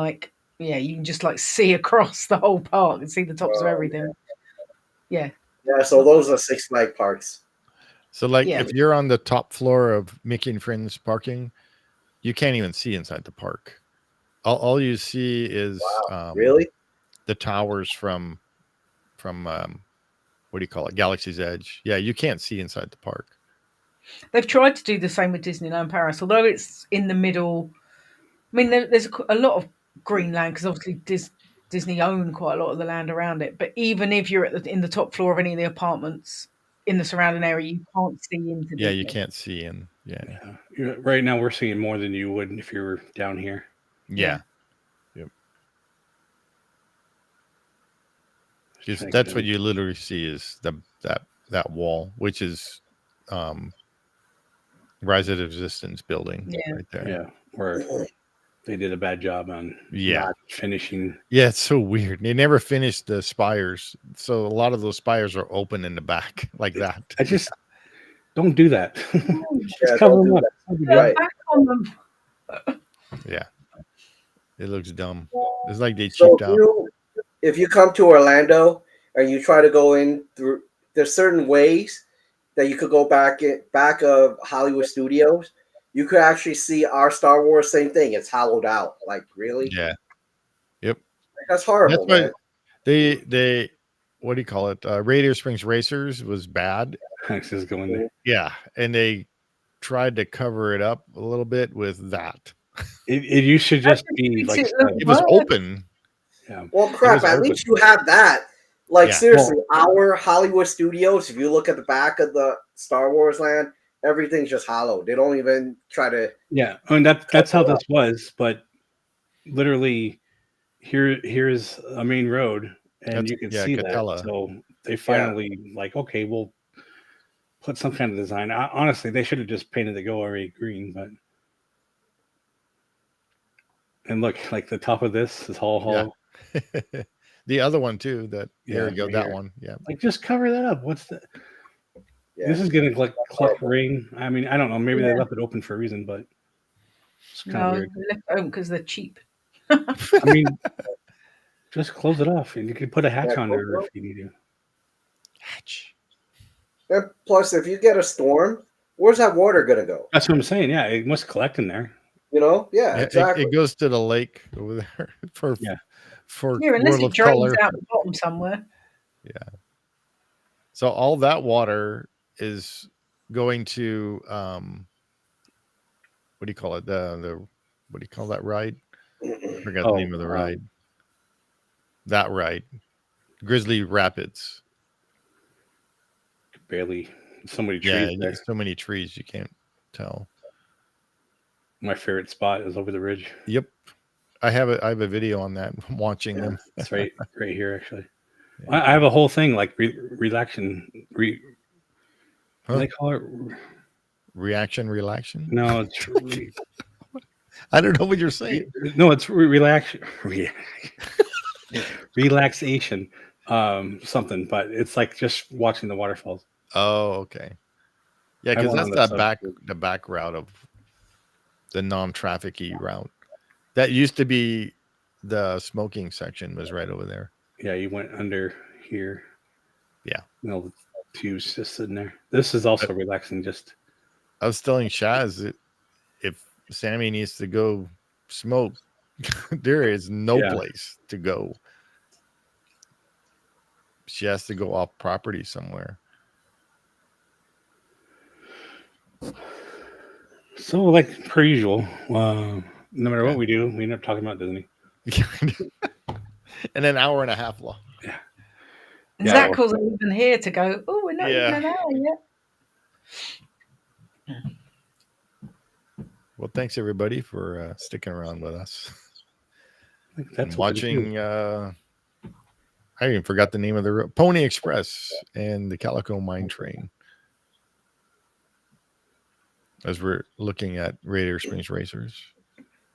you can just see across the whole park and see the tops of everything. Yeah. Yeah. So those are Six Flags parks. So if you're on the top floor of Mickey and Friends parking, you can't even see inside the park. All you see is really the towers from what do you call it? Galaxy's Edge. Yeah, you can't see inside the park. They've tried to do the same with Disneyland Paris, although it's in the middle. I mean, there's a lot of green land because obviously Disney own quite a lot of the land around it. But even if you're in the top floor of any of the apartments in the surrounding area, you can't see into. Yeah, Disney. You can't see in. Yeah. Right now, we're seeing more than you would if you were down here. Yeah. That's what you literally see is that wall, which is Rise of the Resistance building right there. Yeah, where they did a bad job on not finishing. Yeah, it's so weird. They never finished the spires, so a lot of those spires are open in the back like that. I just don't do that. Just cover them up. Right. Back on them. Yeah, it looks dumb. It's like they cheaped out. If you come to Orlando and you try to go in through, there's certain ways that you could go back of Hollywood Studios. You could actually see our Star Wars, same thing. It's hollowed out. Like really? Yeah. Yep. That's horrible. That's they what do you call it? Radiator Springs Racers was bad. Just going there. Yeah, and they tried to cover it up a little bit with that. You should just be like it was open. Yeah. Well, crap. At least you have that. Seriously, our Hollywood Studios. If you look at the back of the Star Wars land, everything's just hollow. They don't even try to. Yeah, I mean that's how this was. But literally, here's a main road, and you can see Catella. That. So they finally okay, we'll put some kind of design. Honestly, they should have just painted the go area green, but. And look, the top of this is all hollow. Yeah. The other one too. There you go. That one. Yeah. Just cover that up. What's the? Yeah. This is getting collect rain. I mean, I don't know. Maybe they left it open for a reason, but it's kind of weird. They left it open because they're cheap. I mean, just close it off, and you can put a hatch on there if you need to. Hatch. And plus, if you get a storm, where's that water gonna go? That's what I'm saying. Yeah, it must collect in there. Exactly. It goes to the lake over there for unless it drains out the bottom somewhere. Yeah. So all that water is going to what do you call it? The what do you call that ride? I forgot the name of the ride. That ride, Grizzly Rapids. Barely so many trees. Yeah, so many trees you can't tell. My favorite spot is over the ridge. Yep. I have a video on that. I'm watching them. It's right here actually. Yeah. I have a whole thing like relaxation. What do they call it? Relaxation? No, it's I don't know what you're saying. No, it's relaxation. Something, but it's like just watching the waterfalls. Oh, okay. Yeah, because that's the back route of the non-traffic-y route. That used to be the smoking section was right over there. Yeah, you went under here. Yeah. The tubes just sitting there. This is also relaxing. Just I was telling Shaz that if Sammy needs to go smoke, there is no place to go. She has to go off property somewhere. So, like per usual, no matter what we do, we end up talking about Disney. And an hour and a half long. Yeah. Zach wasn't even here to go, oh, we're not even an hour yet. Well, thanks everybody for sticking around with us. That's watching. I even forgot the name of the Pony Express and the Calico Mine Train. As we're looking at Radiator Springs Racers.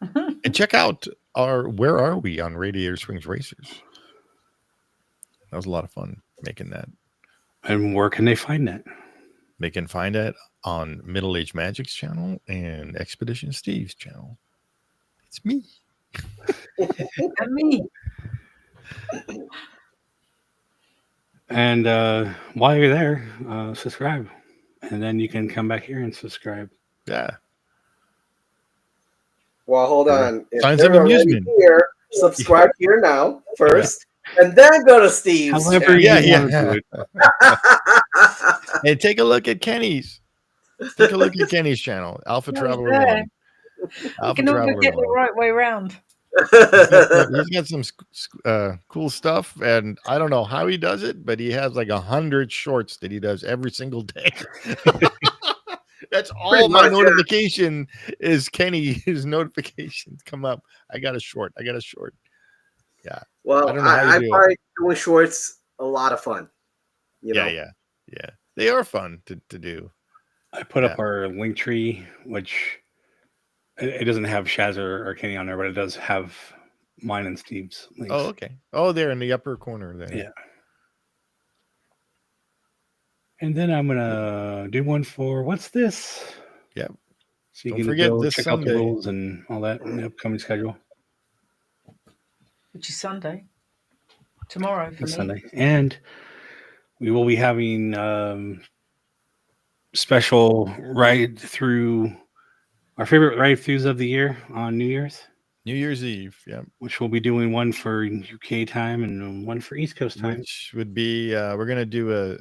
And check out Where Are We on Radiator Springs Racers. That was a lot of fun making that. And where can they find that? They can find it on Middle Age Magic's channel and Expedition Steve's channel. It's me. And me. And while you're there, subscribe. And then you can come back here and subscribe. Yeah. Well, hold on. Signs of amusement. Here, subscribe here now first, and then go to Steve's. However you want to do it. Hey, take a look at Kenny's. Take a look at Kenny's channel, Alpha Traveler 1. You can never get the right way around. He's got some cool stuff, and I don't know how he does it, but he has like 100 shorts that he does every single day. That's all my notification is. His notifications come up. I got a short. Yeah. Well, I find doing shorts a lot of fun. You know? Yeah. They are fun to do. I put up our link tree, which it doesn't have Shaz or Kenny on there, but it does have mine and Steve's links. Oh, okay. Oh, there in the upper corner there. Yeah. And then I'm gonna do one for what's this? Yep. So you can forget this check Sunday. Out the rules and all that in the upcoming schedule. Which is Sunday. Tomorrow for me. Sunday. And we will be having special ride through our favorite ride-throughs of the year on New Year's Eve, yeah. Which we'll be doing one for UK time and one for East Coast time. Which would be, we're going to do a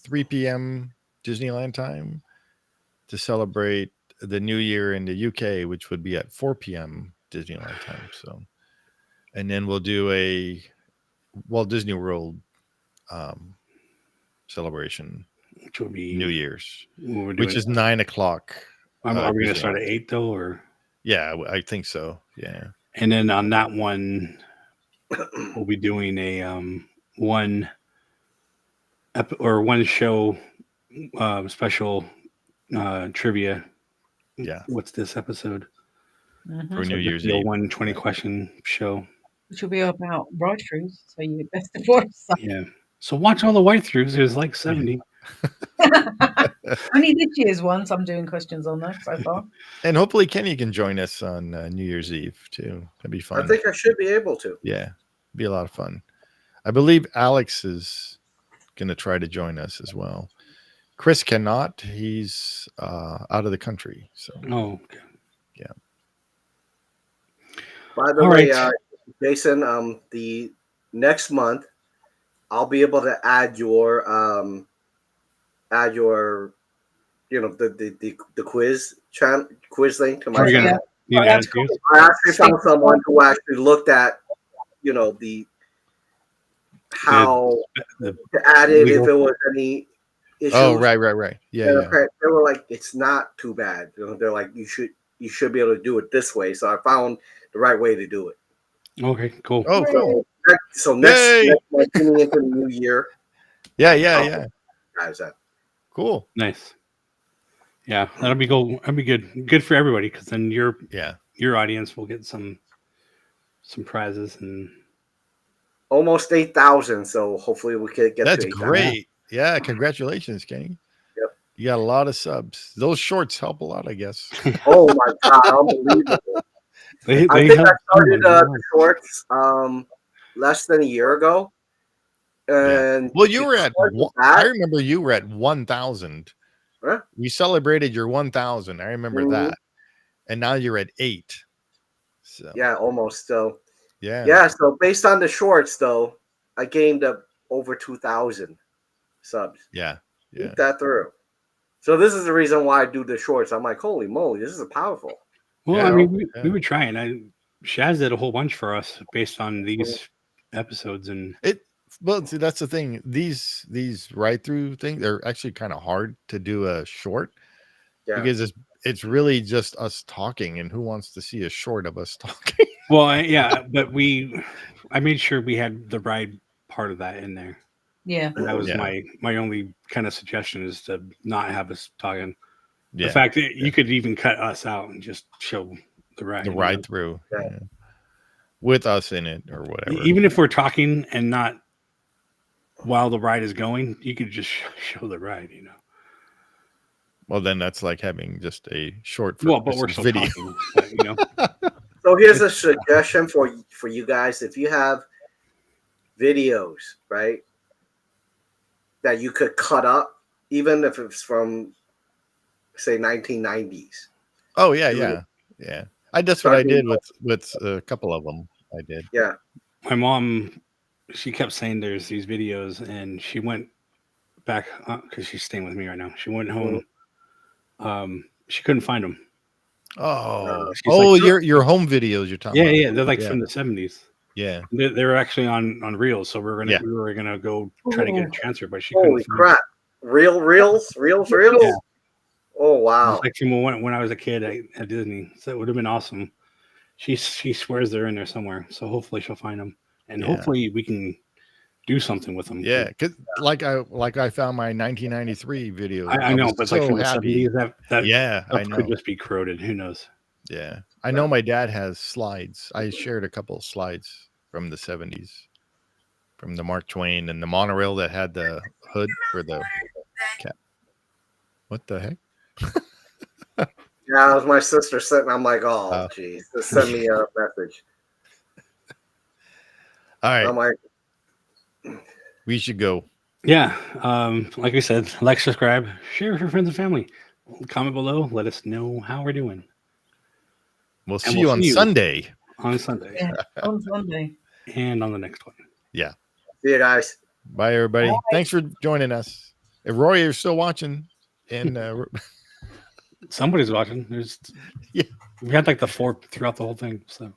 3 p.m. Disneyland time to celebrate the New Year in the UK, which would be at 4 p.m. Disneyland time. So, and then we'll do a Walt Disney World celebration, which will be New Year's, which is 9 o'clock. Are we going to start at 8 though, or? Yeah, I think so. Yeah. And then on that one, we'll be doing a one show special trivia. Yeah. What's this episode? For New Year's Eve. 120 question show. Which will be about ride-throughs, so you're best of both sides. Yeah. So watch all the ride-throughs. There's like 70. Only this year's ones. I'm doing questions on there so far. And hopefully Kenny can join us on New Year's Eve too. That'd be fun. I think I should be able to. Yeah, be a lot of fun. I believe Alex is going to try to join us as well. Chris cannot. He's out of the country. So. Oh, okay. Yeah. By the way, Jason, the next month I'll be able to add your the quiz link to my channel. I actually found someone who actually looked at how to add it if it was any issues. Oh, right. Yeah. They were like, it's not too bad. They're like, you should be able to do it this way. So I found the right way to do it. Okay, cool. Oh, cool. So next month, tuning into the new year. Yeah. Guys, Cool. Nice. Yeah, that'll be cool. That'll be good. Good for everybody because then your audience will get some prizes and almost 8,000. So hopefully we can get. That's to 8,000. great. Yeah, congratulations, Kenny. Yep. You got a lot of subs. Those shorts help a lot, I guess. Oh my god, unbelievable! I think I started the shorts less than a year ago. And well, you were at I remember you were at 1,000. Huh? We celebrated your 1,000. I remember that. And now you're at 8. So yeah, almost. So yeah. So based on the shorts, though, I gained up over 2,000 subs. Yeah. Beat that through. So this is the reason why I do the shorts. I'm like, holy moly, this is powerful. Well, I mean, we were trying. Shaz did a whole bunch for us based on these episodes, and well, see, that's the thing. These ride through things, they're actually kind of hard to do a short because it's really just us talking, and who wants to see a short of us talking? Well, but I made sure we had the ride part of that in there. Yeah, and that was my only kind of suggestion is to not have us talking. Yeah. The fact that you could even cut us out and just show the ride through with us in it or whatever. Even if we're talking and not while the ride is going, you could just show the ride, Well, then that's like having just a short but we're still video. Talking, So here's a suggestion for you guys. If you have videos, right, that you could cut up, even if it's from, say, 1990s. Oh, yeah. That's what I did with a couple of them. I did. Yeah. My mom, she kept saying there's these videos, and she went back because she's staying with me right now. She went home. She couldn't find them. Your home videos you're talking about. Yeah, they're like from the 70s. Yeah, they were actually on reels, so we were gonna go try to get a transfer, but she holy couldn't. Crap! Reels. Yeah. Oh wow! It's like from when I was a kid at Disney, so it would have been awesome. She swears they're in there somewhere, so hopefully she'll find them, and hopefully we can do something with them. Yeah, because like I found my 1993 video. I know, but so like from the happy. 70s, I know. Could just be corroded. Who knows? Yeah, I know my dad has slides. I shared a couple of slides from the 70s, from the Mark Twain and the monorail that had the hood for the cat. What the heck? Yeah, it was my sister sitting. I'm like, oh, geez, just send me a message. All right. I'm like, we should go. Yeah. Like I said, like, subscribe, share with your friends and family. Comment below. Let us know how we're doing. We'll see you on Sunday. On Sunday. Yeah, on Sunday. And on the next one. Yeah. See you guys. Bye, everybody. Bye. Thanks for joining us. If Roy, you're still watching, and somebody's watching. We had like the 4 throughout the whole thing. So.